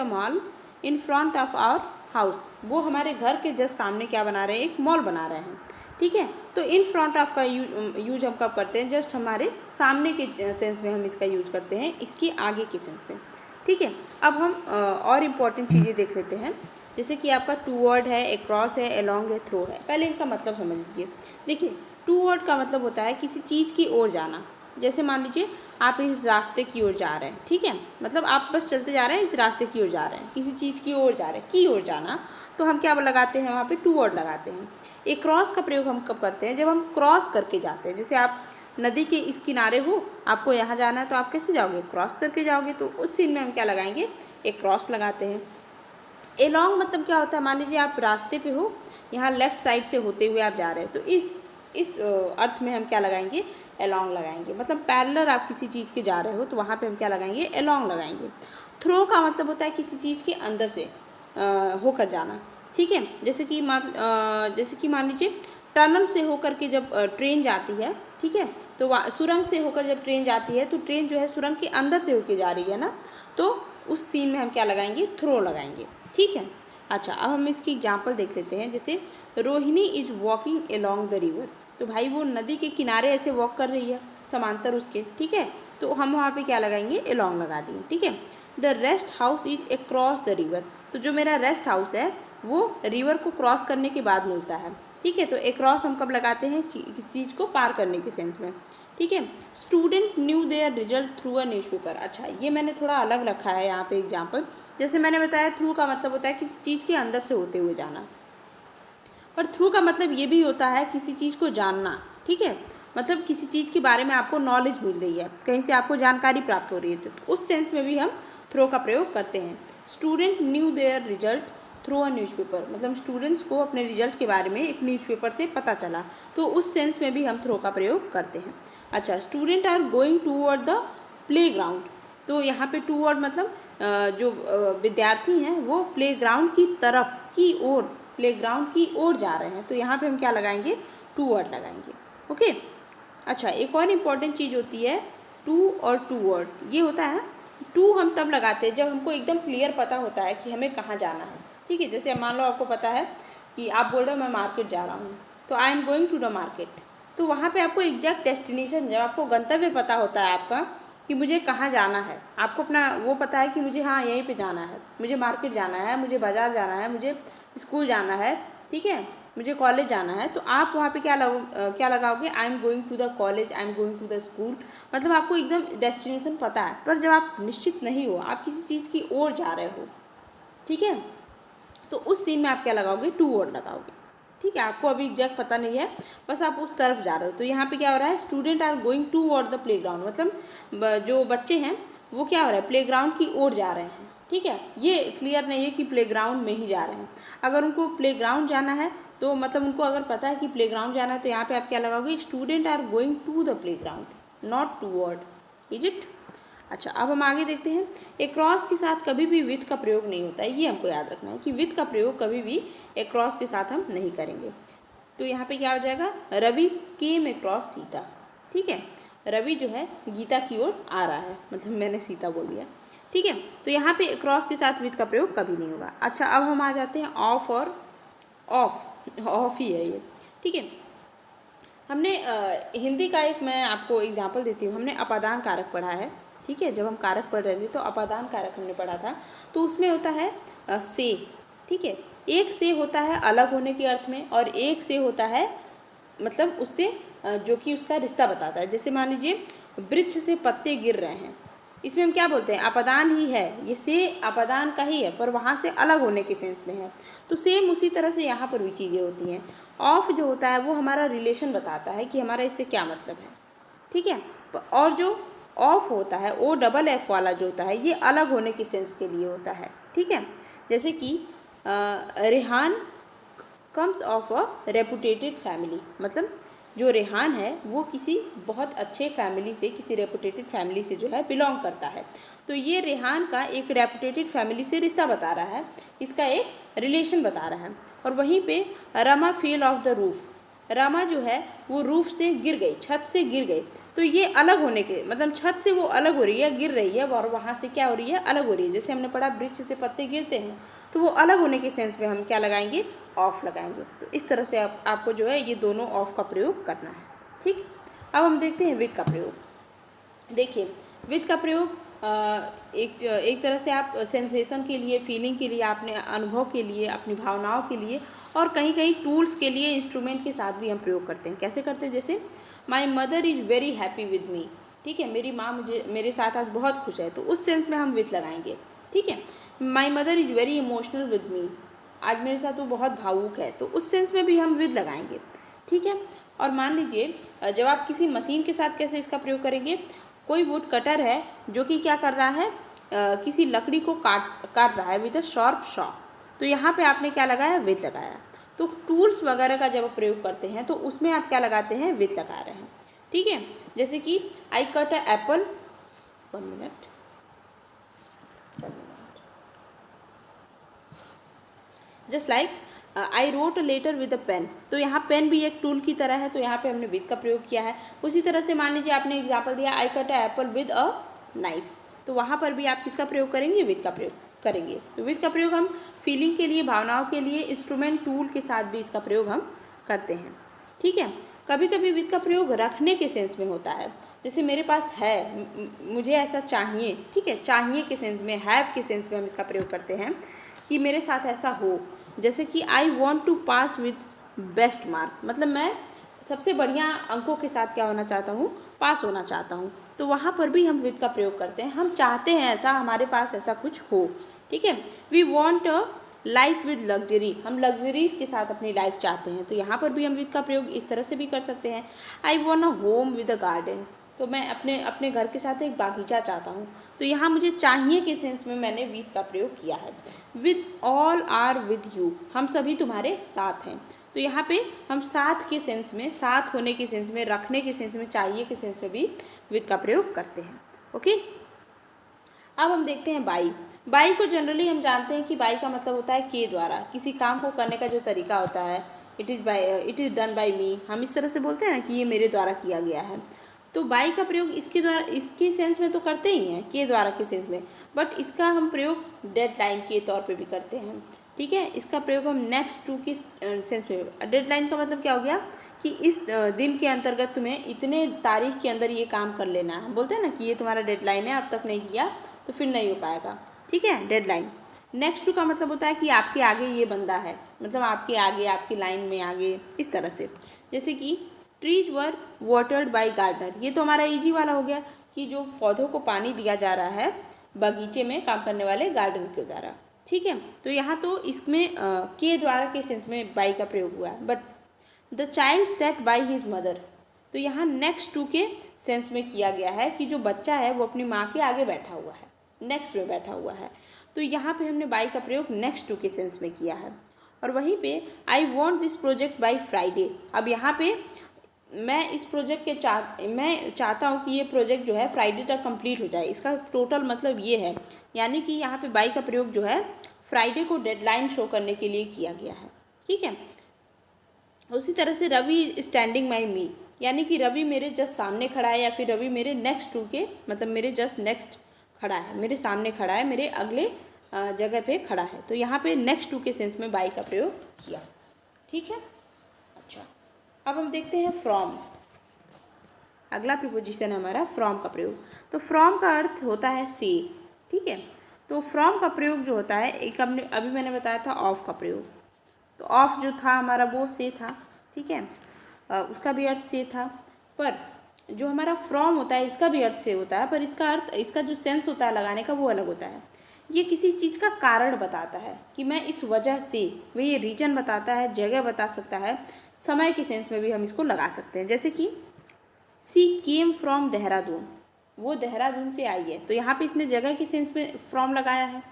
mall in front of our house, वो हमारे घर के जस्ट सामने क्या बना रहे हैं, एक मॉल बना रहे हैं, ठीक है। तो इन फ्रंट ऑफ का यूज हम कब करते हैं, जस्ट हमारे सामने के सेंस में हम इसका यूज करते हैं, इसके आगे के सेंस में, ठीक है। अब हम और इम्पॉर्टेंट चीज़ें देख लेते हैं। जैसे कि आपका टूवर्ड है, अक्रॉस है, अलोंग है, थ्रो है। पहले इनका मतलब समझ लीजिए। देखिए, टूवर्ड का मतलब होता है किसी चीज़ की ओर जाना। जैसे मान लीजिए आप इस रास्ते की ओर जा रहे हैं, ठीक है, मतलब आप बस चलते जा रहे हैं, इस रास्ते की ओर जा रहे हैं, किसी चीज़ की ओर जा रहे हैं, की ओर जाना, तो हम क्या लगाते हैं, वहाँ पे टूवर्ड लगाते हैं। एक क्रॉस का प्रयोग हम कब करते हैं, जब हम क्रॉस करके जाते हैं। जैसे आप नदी के इस किनारे हो, आपको यहाँ जाना है, तो आप कैसे जाओगे, क्रॉस करके जाओगे, तो उस सीन में हम क्या लगाएंगे, एक क्रॉस लगाते हैं। एलॉन्ग मतलब क्या होता है, मान लीजिए आप रास्ते पे हो, यहाँ लेफ्ट साइड से होते हुए आप जा रहे हैं, तो इस अर्थ में हम क्या लगाएंगे, एलॉन्ग लगाएंगे। मतलब पैरेलल आप किसी चीज़ के जा रहे हो, तो वहाँ पे हम क्या लगाएंगे, एलॉन्ग लगाएंगे। थ्रो का मतलब होता है किसी चीज़ के अंदर से होकर जाना, ठीक है। जैसे कि मान लीजिए टनल से होकर के जब ट्रेन जाती है, ठीक है, तो सुरंग से होकर जब ट्रेन जाती है, तो ट्रेन जो है सुरंग के अंदर से होकर जा रही है ना, तो उस सीन में हम क्या लगाएंगे, थ्रो लगाएंगे, ठीक है। अच्छा, अब हम इसकी एग्जाम्पल देख लेते हैं। जैसे Rohini is walking along the river, तो भाई वो नदी के किनारे ऐसे वॉक कर रही है समांतर उसके, ठीक है, तो हम वहाँ पे क्या लगाएंगे, एलोंग लगा दिए, ठीक है। The rest house is across the river, तो जो मेरा रेस्ट हाउस है वो रिवर को क्रॉस करने के बाद मिलता है, ठीक है। तो अक्रॉस हम कब लगाते हैं, किसी चीज़ को पार करने के सेंस में, ठीक है। Student new there result through a newspaper, अच्छा ये मैंने थोड़ा अलग रखा है यहाँ पे एग्जाम्पल। जैसे मैंने बताया, थ्रू का मतलब होता है किसी चीज़ के अंदर से होते हुए जाना, और थ्रू का मतलब ये भी होता है किसी चीज़ को जानना, ठीक है, मतलब किसी चीज़ के बारे में आपको नॉलेज मिल रही है, कहीं से आपको जानकारी प्राप्त हो रही है, तो उस सेंस में भी हम थ्रो का प्रयोग करते हैं। Student new there result through a newspaper, मतलब स्टूडेंट्स को अपने रिजल्ट के बारे में एक न्यूज़पेपर से पता चला, तो उस सेंस में भी हम थ्रो का प्रयोग करते हैं। अच्छा, student are going toward the play ground, तो यहाँ पे टूवर्ड मतलब जो विद्यार्थी हैं वो प्लेग्राउंड की तरफ की ओर, प्लेग्राउंड की ओर जा रहे हैं, तो यहाँ पे हम क्या लगाएंगे, टूवर्ड लगाएंगे। ओके। अच्छा, एक और इम्पॉर्टेंट चीज़ होती है टू और टूवर्ड, ये होता है टू हम तब लगाते हैं जब हमको एकदम क्लियर पता होता है कि हमें कहाँ जाना है, ठीक है। जैसे मान लो आपको पता है कि आप बोल रहे हो मैं मार्केट जा रहा हूँ, तो I am going to the market, तो वहाँ पे आपको एग्जैक्ट डेस्टिनेशन, जब आपको गंतव्य पता होता है आपका कि मुझे कहाँ जाना है, आपको अपना वो पता है कि मुझे हाँ यहीं पे जाना है, मुझे मार्केट जाना है, मुझे बाज़ार जाना है, मुझे स्कूल जाना है, ठीक है, मुझे कॉलेज जाना है, तो आप वहाँ पे क्या लगाओगे, I am going to the college, I am going to the school, मतलब आपको एकदम डेस्टिनेशन पता है। पर जब आप निश्चित नहीं हो, आप किसी चीज़ की ओर जा रहे हो, ठीक है, तो उस सीन में आप क्या लगाओगे, टू वर्ड लगाओगे, ठीक है। आपको अभी एग्जैक्ट पता नहीं है, बस आप उस तरफ जा रहे हो, तो यहाँ पे क्या हो रहा है, student are going toward the play ground, मतलब जो बच्चे हैं वो क्या हो रहा है, प्ले ग्राउंड की ओर जा रहे हैं, ठीक है। ये क्लियर नहीं है कि प्ले ग्राउंड में ही जा रहे हैं। अगर उनको प्ले ग्राउंड जाना है तो मतलब उनको अगर पता है कि प्ले ग्राउंड जाना है, तो यहाँ पे आप क्या लगाओगे, student are going to the play ground, not toward, is it. अच्छा, अब हम आगे देखते हैं। एक्रॉस के साथ कभी भी विथ का प्रयोग नहीं होता है, ये हमको याद रखना है कि विथ का प्रयोग कभी भी एक्रॉस के साथ हम नहीं करेंगे। तो यहाँ पे क्या हो जाएगा, रवि केम एक्रॉस सीता, ठीक है, रवि जो है गीता की ओर आ रहा है, मतलब मैंने सीता बोल दिया, ठीक है। तो यहाँ पे एक्रॉस के साथ विथ का प्रयोग कभी नहीं होगा। अच्छा, अब हम आ जाते हैं ऑफ और ऑफ ही है ये, ठीक है। हमने हिंदी का एक, मैं आपको एग्जाम्पल देती हूँ, हमने अपादान कारक पढ़ा है, ठीक है। जब हम कारक पढ़ रहे थे तो अपादान कारक हमने पढ़ा था, तो उसमें होता है से, ठीक है। एक से होता है अलग होने के अर्थ में, और एक से होता है मतलब उससे जो कि उसका रिश्ता बताता है। जैसे मान लीजिए वृक्ष से पत्ते गिर रहे हैं, इसमें हम क्या बोलते हैं, अपादान ही है, ये से अपादान का ही है, पर वहाँ से अलग होने के सेंस में है। तो सेम उसी तरह से यहाँ पर भी चीज़ें होती हैं। ऑफ जो होता है वो हमारा रिलेशन बताता है कि हमारा इससे क्या मतलब है, ठीक है। और जो ऑफ होता है, ओ डबल एफ वाला जो होता है, ये अलग होने के सेंस के लिए होता है, ठीक है। जैसे कि Rehan comes of a reputed family, मतलब जो रेहान है वो किसी बहुत अच्छे फैमिली से, किसी रेपुटेटेड फैमिली से जो है बिलोंग करता है, तो ये रेहान का एक रेपुटेटेड फैमिली से रिश्ता बता रहा है, इसका एक रिलेशन बता रहा है। और वहीं पे Rama fell off the roof, Rama जो है वो रूफ से गिर गई, छत से गिर गई, तो ये अलग होने के मतलब छत से वो अलग हो रही है, गिर रही है, और वहाँ से क्या हो रही है, अलग हो रही है। जैसे हमने पढ़ा वृक्ष से पत्ते गिरते हैं, तो वो अलग होने के सेंस में हम क्या लगाएंगे, ऑफ लगाएंगे। तो इस तरह से आपको जो है ये दोनों ऑफ का प्रयोग करना है, ठीक। अब हम देखते हैं विथ का प्रयोग। देखिए, विथ का प्रयोग एक तरह से आप सेंसेशन के लिए, फीलिंग के लिए, अपने अनुभव के लिए, अपनी भावनाओं के लिए, और कहीं कहीं टूल्स के लिए, इंस्ट्रूमेंट के साथ भी हम प्रयोग करते हैं। कैसे करते हैं, जैसे my mother is very happy with me, ठीक है, मेरी माँ मेरे साथ आज बहुत खुश है, तो उस सेंस में हम विथ लगाएंगे, ठीक है। My mother is very emotional with me, आज मेरे साथ वो बहुत भावुक है, तो उस सेंस में भी हम विद लगाएंगे, ठीक है। और मान लीजिए जब आप किसी मशीन के साथ कैसे इसका प्रयोग करेंगे, कोई वुड कटर है जो कि क्या कर रहा है, किसी लकड़ी को काट रहा है विद अ शार्प शॉ, तो यहाँ पे आपने क्या लगाया, विथ लगाया। तो टूल्स वगैरह का जब आप प्रयोग करते हैं तो उसमें आप क्या लगाते हैं, विथ लगा रहे हैं, ठीक है। जैसे कि I cut a apple, 1 minute, just like I wrote a letter with a pen, तो यहाँ पेन भी एक टूल की तरह है, तो यहाँ पे हमने विद का प्रयोग किया है। उसी तरह से मान लीजिए आपने एग्जाम्पल दिया आई cut a Apple with a knife, तो वहाँ पर भी आप किसका प्रयोग करेंगे, विद का प्रयोग करेंगे। तो विद का प्रयोग हम फीलिंग के लिए, भावनाओं के लिए, इंस्ट्रूमेंट टूल के साथ भी इसका प्रयोग हम करते हैं, ठीक है। कभी कभी विद का प्रयोग रखने के सेंस में होता है, जैसे मेरे पास है, मुझे ऐसा चाहिए, ठीक है, चाहिए के सेंस में, हैव के सेंस में हम इसका प्रयोग करते हैं कि मेरे साथ ऐसा हो। जैसे कि I want to pass with best mark, मतलब मैं सबसे बढ़िया अंकों के साथ क्या होना चाहता हूँ, पास होना चाहता हूँ, तो वहाँ पर भी हम विद का प्रयोग करते हैं, हम चाहते हैं ऐसा, हमारे पास ऐसा कुछ हो, ठीक है। We want life with luxury, हम लग्जरीज के साथ अपनी लाइफ चाहते हैं, तो यहाँ पर भी हम विद का प्रयोग इस तरह से भी कर सकते हैं। I want a home with a garden, तो मैं अपने घर के साथ एक बागीचा चाहता हूँ, तो यहाँ मुझे चाहिए के सेंस में मैंने विद का प्रयोग किया है। With all are with you, हम सभी तुम्हारे साथ हैं, तो यहाँ पे हम साथ के सेंस में, साथ होने के सेंस में, रखने के सेंस में, चाहिए के सेंस में भी विद का प्रयोग करते हैं। ओके, अब हम देखते हैं बाई। बाई को जनरली हम जानते हैं कि बाई का मतलब होता है के द्वारा, किसी काम को करने का जो तरीका होता है, इट इज़ डन बाई मी, हम इस तरह से बोलते हैं ना कि ये मेरे द्वारा किया गया है। तो बाई का प्रयोग इसके द्वारा, इसके सेंस में तो करते ही हैं, के द्वारा के सेंस में, बट इसका हम प्रयोग डेडलाइन के तौर पे भी करते हैं। ठीक है, इसका प्रयोग हम नेक्स्ट टू के सेंस में, डेडलाइन का मतलब क्या हो गया कि इस दिन के अंतर्गत तुम्हें इतने तारीख के अंदर ये काम कर लेना है, बोलते हैं ना कि ये तुम्हारा डेडलाइन है, अब तक नहीं किया तो फिर नहीं हो पाएगा। ठीक है, डेडलाइन। नेक्स्ट टू का मतलब होता है कि आपके आगे ये बंदा है, मतलब आपके आगे, आपकी लाइन में आगे, इस तरह से। जैसे कि ट्रीज वर वाटर्ड बाय गार्डनर, ये तो हमारा इजी वाला हो गया कि जो पौधों को पानी दिया जा रहा है बगीचे में काम करने वाले गार्डन के द्वारा। ठीक है, तो यहाँ तो इसमें के द्वारा के सेंस में बाई का प्रयोग हुआ है। But the child set by his mother, तो यहाँ नेक्स्ट टू के सेंस में किया गया है कि जो बच्चा है वो अपनी माँ के आगे बैठा हुआ है, नेक्स्ट में बैठा हुआ है, तो यहाँ पे हमने बाई का प्रयोग नेक्स्ट टू के सेंस में किया है। और वहीं पे I want this project by Friday, अब यहाँ पे मैं इस प्रोजेक्ट के मैं चाहता हूँ कि ये प्रोजेक्ट जो है फ्राइडे तक कंप्लीट हो जाए, इसका टोटल मतलब ये है, यानी कि यहाँ पे बाई का प्रयोग जो है फ्राइडे को डेडलाइन शो करने के लिए किया गया है। ठीक है, उसी तरह से रवि स्टैंडिंग बाई मी, यानी कि रवि मेरे जस्ट सामने खड़ा है, या फिर रवि मेरे नेक्स्ट टू के, मतलब मेरे जस्ट नेक्स्ट खड़ा है, मेरे सामने खड़ा है, मेरे अगले जगह पे खड़ा है, तो यहाँ पे नेक्स्ट टू के सेंस में बाई का प्रयोग किया। ठीक है, अच्छा, अब हम देखते हैं फ्रॉम। अगला प्रीपोजिशन है हमारा फ्रॉम का प्रयोग। तो फ्रॉम का अर्थ होता है से। ठीक है, तो फ्रॉम का प्रयोग जो होता है, एक अभी मैंने बताया था ऑफ का प्रयोग, तो ऑफ जो था हमारा वो से था। ठीक है, उसका भी अर्थ से था, पर जो हमारा फ्रॉम होता है इसका भी अर्थ से होता है, पर इसका अर्थ, इसका जो सेंस होता है लगाने का वो अलग होता है। ये किसी चीज़ का कारण बताता है कि मैं इस वजह से, वह ये रीजन बताता है, जगह बता सकता है, समय के सेंस में भी हम इसको लगा सकते हैं। जैसे कि सी केम फ्रॉम देहरादून, वो देहरादून से आई है, तो यहाँ पे इसने जगह के सेंस में फ्रॉम लगाया है।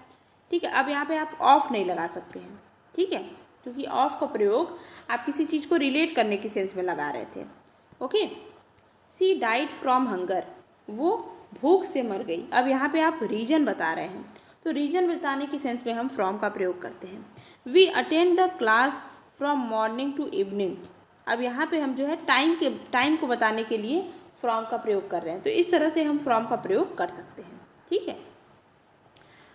ठीक है, अब यहाँ पे आप ऑफ नहीं लगा सकते हैं। ठीक है, क्योंकि ऑफ का प्रयोग आप किसी चीज़ को रिलेट करने के सेंस में लगा रहे थे। Okay, she died from hunger, वो भूख से मर गई। अब यहाँ पे आप रीजन बता रहे हैं, तो रीजन बताने के सेंस में हम फ्रॉम का प्रयोग करते हैं। We attend the class from morning to evening, अब यहाँ पे हम जो है टाइम को बताने के लिए फ्रॉम का प्रयोग कर रहे हैं, तो इस तरह से हम फ्रॉम का प्रयोग कर सकते हैं। ठीक है,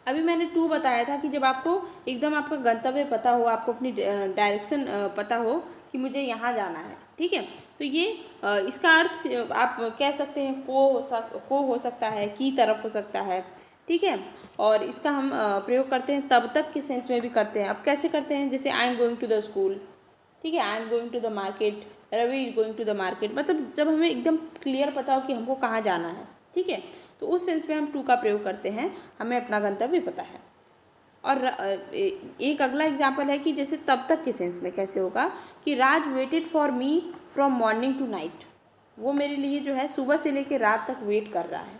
अभी मैंने टू बताया था कि जब आपको एकदम आपका गंतव्य पता हो, आपको अपनी डायरेक्शन पता हो कि मुझे यहाँ जाना है। ठीक है, तो ये इसका अर्थ आप कह सकते हैं को हो सकता है, की तरफ हो सकता है। ठीक है, और इसका हम प्रयोग करते हैं तब तक के सेंस में भी करते हैं। अब कैसे करते हैं, जैसे I am going to the school. ठीक है, I am going to the market, Ravi is going to the market, मतलब जब हमें एकदम क्लियर पता हो कि हमको कहाँ जाना है। ठीक है, तो उस सेंस में हम टू का प्रयोग करते हैं, हमें अपना गंतव्य पता है। और एक अगला एग्जाम्पल है कि जैसे तब तक के सेंस में कैसे होगा कि Raj waited for me from morning to night, वो मेरे लिए जो है सुबह से लेकर रात तक वेट कर रहा है।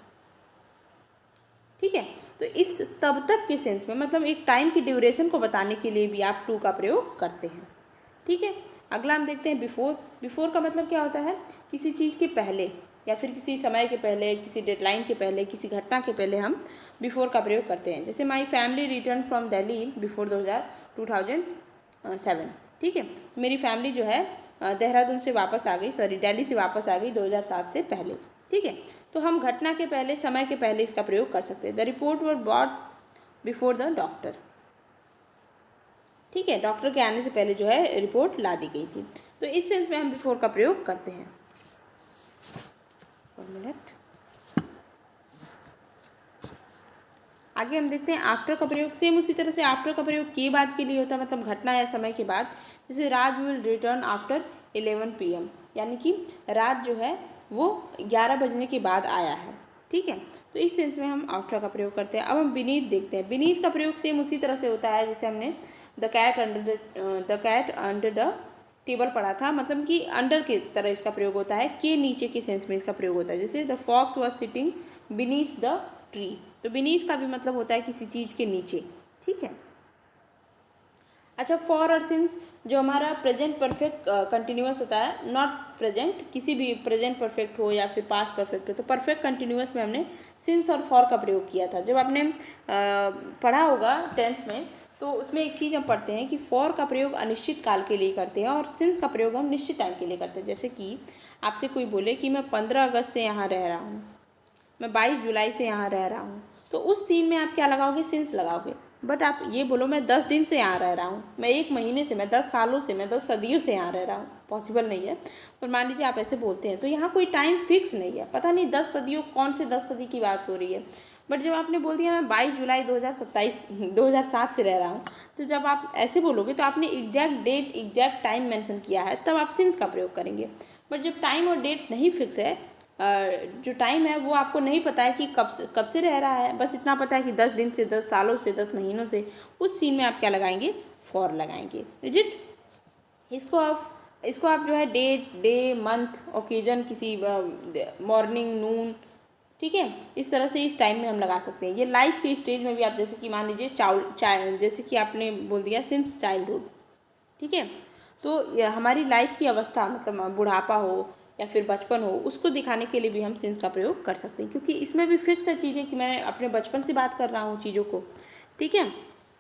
ठीक है, तो इस तब तक के सेंस में, मतलब एक टाइम की ड्यूरेशन को बताने के लिए भी आप टू का प्रयोग करते हैं। ठीक है, अगला हम देखते हैं बिफोर। बिफोर का मतलब क्या होता है, किसी चीज़ के पहले, या फिर किसी समय के पहले, किसी डेडलाइन के पहले, किसी घटना के पहले हम बिफोर का प्रयोग करते हैं। जैसे my family return from Delhi before 2007। ठीक है, मेरी फैमिली जो है देहरादून से वापस आ गई, दिल्ली से वापस आ गई 2007 से पहले। ठीक है, तो हम घटना के पहले, समय के पहले इसका प्रयोग कर सकते हैं। The report were brought before the doctor. ठीक है, डॉक्टर के आने से पहले जो है रिपोर्ट ला दी गई थी, तो इस सेंस में हम बिफोर का प्रयोग करते हैं। 1 मिनट, आगे हम देखते हैं आफ्टर का प्रयोग। सेम उसी तरह से आफ्टर का प्रयोग के बाद के लिए होता है, मतलब घटना या समय के बाद। जैसे राज विल रिटर्न आफ्टर 11 PM, यानी कि रात जो है वो 11 बजने के बाद आया है। ठीक है, तो इस सेंस में हम आफ्टर का प्रयोग करते हैं। अब हम बीनीथ देखते हैं। बीनीथ का प्रयोग सेम उसी तरह से होता है जैसे हमने the cat under the table पढ़ा था, मतलब कि अंडर के तरह इसका प्रयोग होता है, के नीचे के सेंस में इसका प्रयोग होता है। जैसे the fox was sitting beneath the tree, तो बीनीथ का भी मतलब होता है किसी चीज़ के नीचे, ठीक है। अच्छा, फॉर और सिंस जो हमारा प्रेजेंट परफेक्ट कंटिन्यूअस होता है, नॉट प्रेजेंट, किसी भी प्रेजेंट परफेक्ट हो या फिर पास्ट परफेक्ट हो, तो परफेक्ट कंटिन्यूअस में हमने सिंस और फॉर का प्रयोग किया था। जब आपने पढ़ा होगा टेंस में, तो उसमें एक चीज़ हम पढ़ते हैं कि फॉर का प्रयोग अनिश्चित काल के लिए करते हैं और सिंस का प्रयोग हम निश्चित टाइम के लिए करते हैं। जैसे कि आपसे कोई बोले कि मैं 15 अगस्त से यहाँ रह रहा हूँ, मैं 22 जुलाई से यहाँ रह रहा हूँ, तो उस सीन में आप क्या लगाओगे, सिंस लगाओगे। बट आप ये बोलो मैं 10 दिन से यहाँ रह रहा हूँ, मैं 1 महीने से, मैं 10 सालों से, मैं 10 सदियों से यहाँ रह रहा हूँ, पॉसिबल नहीं है। पर मान लीजिए आप ऐसे बोलते हैं, तो यहाँ कोई टाइम फिक्स नहीं है, पता नहीं 10 सदियों कौन से 10 सदी की बात हो रही है। बट जब आपने बोल दिया मैं 22 जुलाई 2007 से रह रहा हूँ, तो जब आप ऐसे बोलोगे तो आपने exact date, exact time mention किया है, तब आप सिंस का प्रयोग करेंगे। बट जब टाइम और डेट नहीं फिक्स है, जो टाइम है वो आपको नहीं पता है कि कब से रह रहा है, बस इतना पता है कि 10 दिन से, 10 सालों से, 10 महीनों से, उस सीन में आप क्या लगाएंगे, फॉर लगाएंगे। Is it? इसको आप जो है डेट, डे, मंथ, ओकेजन, किसी मॉर्निंग, नून, ठीक है, इस तरह से इस टाइम में हम लगा सकते हैं। ये लाइफ के स्टेज में भी आप, जैसे कि मान लीजिए जैसे कि आपने बोल दिया सिंस चाइल्डहुड, ठीक है, तो हमारी लाइफ की अवस्था, मतलब बुढ़ापा हो या फिर बचपन हो, उसको दिखाने के लिए भी हम सिंस का प्रयोग कर सकते हैं, क्योंकि इसमें भी फिक्स है चीज़ें कि मैं अपने बचपन से बात कर रहा हूँ चीज़ों को, ठीक है।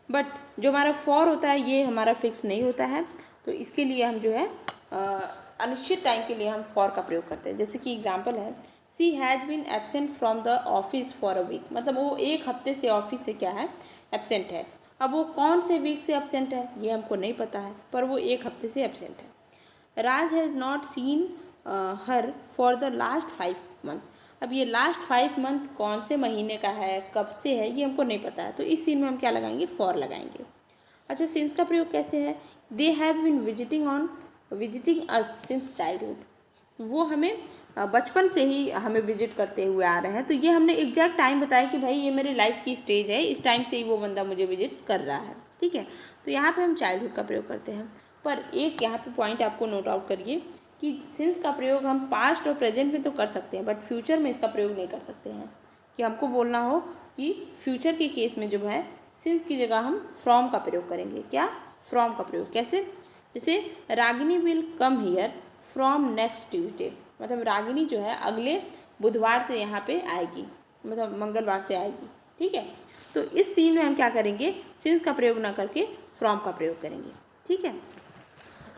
बट जो हमारा फॉर होता है ये हमारा फिक्स नहीं होता है, तो इसके लिए हम जो है अनिश्चित टाइम के लिए हम फॉर का प्रयोग करते हैं। जैसे कि एग्जाम्पल है, she has been absent from the office for a week, मतलब वो 1 हफ्ते से ऑफिस से क्या है, एबसेंट है। अब वो कौन से वीक से एबसेंट है ये हमको नहीं पता है, पर वो 1 हफ्ते से एबसेंट है। Raj has not seen her for the last 5 month, अब ये लास्ट 5 मंथ कौन से महीने का है, कब से है, ये हमको नहीं पता है, तो इस सीन में हम क्या लगाएंगे, फॉर लगाएंगे। अच्छा, सिंस का प्रयोग कैसे है, they have been visiting us since childhood, वो हमें बचपन से ही हमें विजिट करते हुए आ रहे हैं, तो ये हमने एग्जैक्ट टाइम बताया कि भाई ये मेरे लाइफ की स्टेज है, इस टाइम से ही वो बंदा मुझे विजिट कर रहा है, ठीक है। तो यहाँ पे हम चाइल्डहुड का प्रयोग करते हैं। पर एक यहाँ पे पॉइंट आपको नोट आउट करिए कि सिंस का प्रयोग हम पास्ट और प्रेजेंट में तो कर सकते हैं, बट फ्यूचर में इसका प्रयोग नहीं कर सकते हैं। कि हमको बोलना हो कि फ्यूचर के केस में जो है सिंस की जगह हम फ्रॉम का प्रयोग करेंगे। क्या? फ्रॉम का प्रयोग। कैसे? जैसे Ragini will come here from next Tuesday, मतलब रागिनी जो है अगले बुधवार से यहाँ पे आएगी, मतलब मंगलवार से आएगी, ठीक है। तो इस सीन में हम क्या करेंगे, सिंस का प्रयोग ना करके फ्रॉम का प्रयोग करेंगे, ठीक है।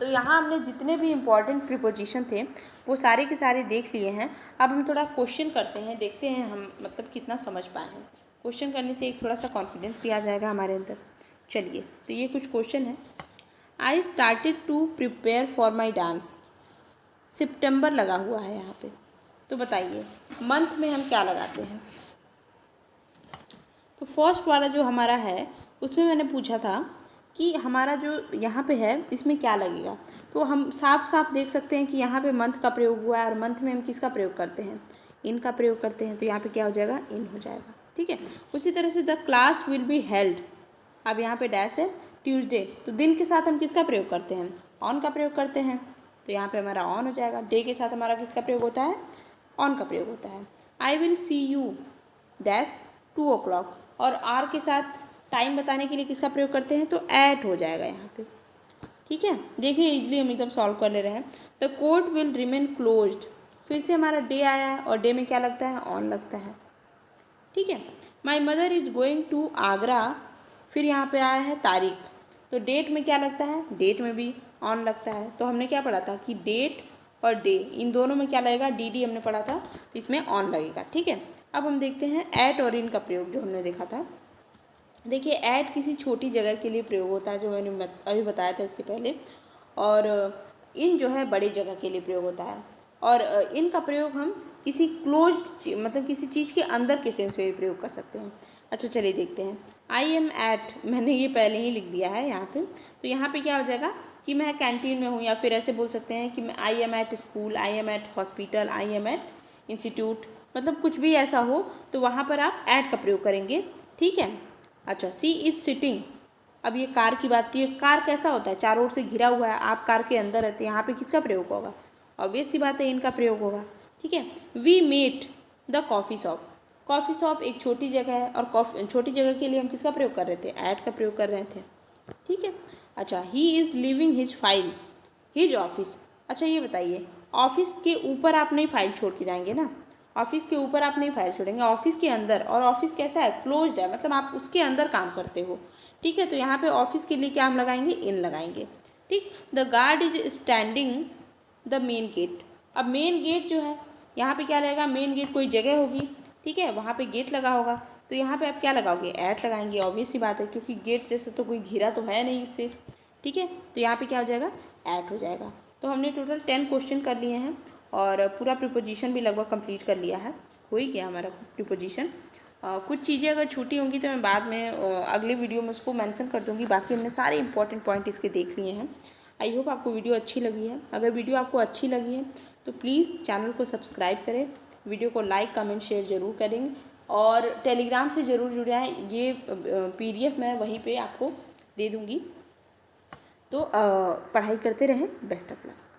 तो यहाँ हमने जितने भी इम्पॉर्टेंट प्रीपोजिशन थे वो सारे के सारे देख लिए हैं। अब हम थोड़ा क्वेश्चन करते हैं, देखते हैं हम मतलब कितना समझ पाए हैं। क्वेश्चन करने से एक थोड़ा सा कॉन्फिडेंस भी आ जाएगा हमारे अंदर। चलिए, तो ये कुछ क्वेश्चन है। I started to prepare for my dance, सितंबर लगा हुआ है यहाँ पे, तो बताइए मंथ में हम क्या लगाते हैं। तो फर्स्ट वाला जो हमारा है उसमें मैंने पूछा था कि हमारा जो यहाँ पे है इसमें क्या लगेगा, तो हम साफ साफ देख सकते हैं कि यहाँ पे मंथ का प्रयोग हुआ है और मंथ में हम किसका प्रयोग करते हैं, इन का प्रयोग करते हैं, तो यहाँ पे क्या हो जाएगा, इन हो जाएगा, ठीक है। उसी तरह से the class will be held, अब यहाँ पे डैश है ट्यूसडे, तो दिन के साथ हम किसका प्रयोग करते हैं, ऑन का प्रयोग करते हैं, तो यहाँ पे हमारा ऑन हो जाएगा। डे के साथ हमारा किसका प्रयोग होता है, ऑन का प्रयोग होता है। I will see you dash 2 o'clock, और आर के साथ टाइम बताने के लिए किसका प्रयोग करते हैं, तो एट हो जाएगा यहाँ पे, ठीक है। देखिए इजीली हम एकदम सॉल्व कर ले रहे हैं। The court will remain closed, फिर से हमारा डे आया है और डे में क्या लगता है, ऑन लगता है, ठीक है। My mother is going to Agra, फिर यहाँ पे आया है तारीख, तो डेट में क्या लगता है, डेट में भी ऑन लगता है। तो हमने क्या पढ़ा था कि डेट और डे इन दोनों में क्या लगेगा, डी हमने पढ़ा था, तो इसमें ऑन लगेगा, ठीक है। अब हम देखते हैं एट और इन का प्रयोग जो हमने देखा था। देखिए ऐट किसी छोटी जगह के लिए प्रयोग होता है, जो मैंने अभी बताया था इसके पहले, और इन जो है बड़ी जगह के लिए प्रयोग होता है, और इन का प्रयोग हम किसी क्लोज्ड मतलब किसी चीज़ के अंदर के सेंस में भी प्रयोग कर सकते हैं। अच्छा चलिए देखते हैं। आई एम एट, मैंने ये पहले ही लिख दिया है यहाँ पे, तो यहाँ पे क्या हो जाएगा कि मैं कैंटीन में हूँ, या फिर ऐसे बोल सकते हैं कि मैं I am at school, I am at hospital, I am at institute, मतलब कुछ भी ऐसा हो तो वहाँ पर आप एट का प्रयोग करेंगे, ठीक है। अच्छा, सी इज सिटिंग अब ये कार की बात, तो ये कार कैसा होता है, चारों ओर से घिरा हुआ है, आप कार के अंदर रहते हैं, यहाँ पे किसका प्रयोग होगा, ऑब्वियस सी बात है इनका प्रयोग होगा। ठीक है। We met the coffee shop, coffee shop एक छोटी जगह है और छोटी जगह के लिए हम किसका प्रयोग कर रहे थे, एट का प्रयोग कर रहे थे। ठीक है। अच्छा, he is living his file his office. अच्छा ये बताइए, ऑफिस के ऊपर आप नहीं फाइल छोड़ के जाएंगे ना, ऑफिस के ऊपर आप नहीं फाइल छोड़ेंगे, ऑफिस के अंदर, और ऑफिस कैसा है, क्लोज्ड है, मतलब आप उसके अंदर काम करते हो। ठीक है। तो यहाँ पे ऑफिस के लिए क्या हम लगाएंगे, इन लगाएंगे। ठीक। The guard is standing the main gate, अब मेन गेट जो है यहाँ पे क्या लगेगा, मेन गेट कोई जगह होगी, ठीक है, वहाँ पे गेट लगा होगा, तो यहाँ पे आप क्या लगाओगे, एट लगाएंगे, ऑब्वियस सी बात है, क्योंकि गेट जैसे तो कोई घिरा तो है नहीं इससे। ठीक है। तो यहाँ पे क्या हो जाएगा, एट हो जाएगा। तो हमने टोटल 10 क्वेश्चन कर लिए हैं और पूरा प्रीपोजिशन भी लगभग कंप्लीट कर लिया है, हो ही गया हमारा प्रीपोजिशन। कुछ चीज़ें अगर छूटी होंगी तो मैं बाद में अगले वीडियो में उसको मेंशन कर दूँगी, बाकी हमने सारे इंपॉर्टेंट पॉइंट इसके देख लिए हैं। आई होप आपको वीडियो अच्छी लगी है। अगर वीडियो आपको अच्छी लगी है तो प्लीज़ चैनल को सब्सक्राइब करें, वीडियो को लाइक कमेंट शेयर ज़रूर करेंगे और टेलीग्राम से ज़रूर जुड़े हैं, ये PDF मैं वहीं पे आपको दे दूँगी। तो पढ़ाई करते रहें, बेस्ट ऑफ लक।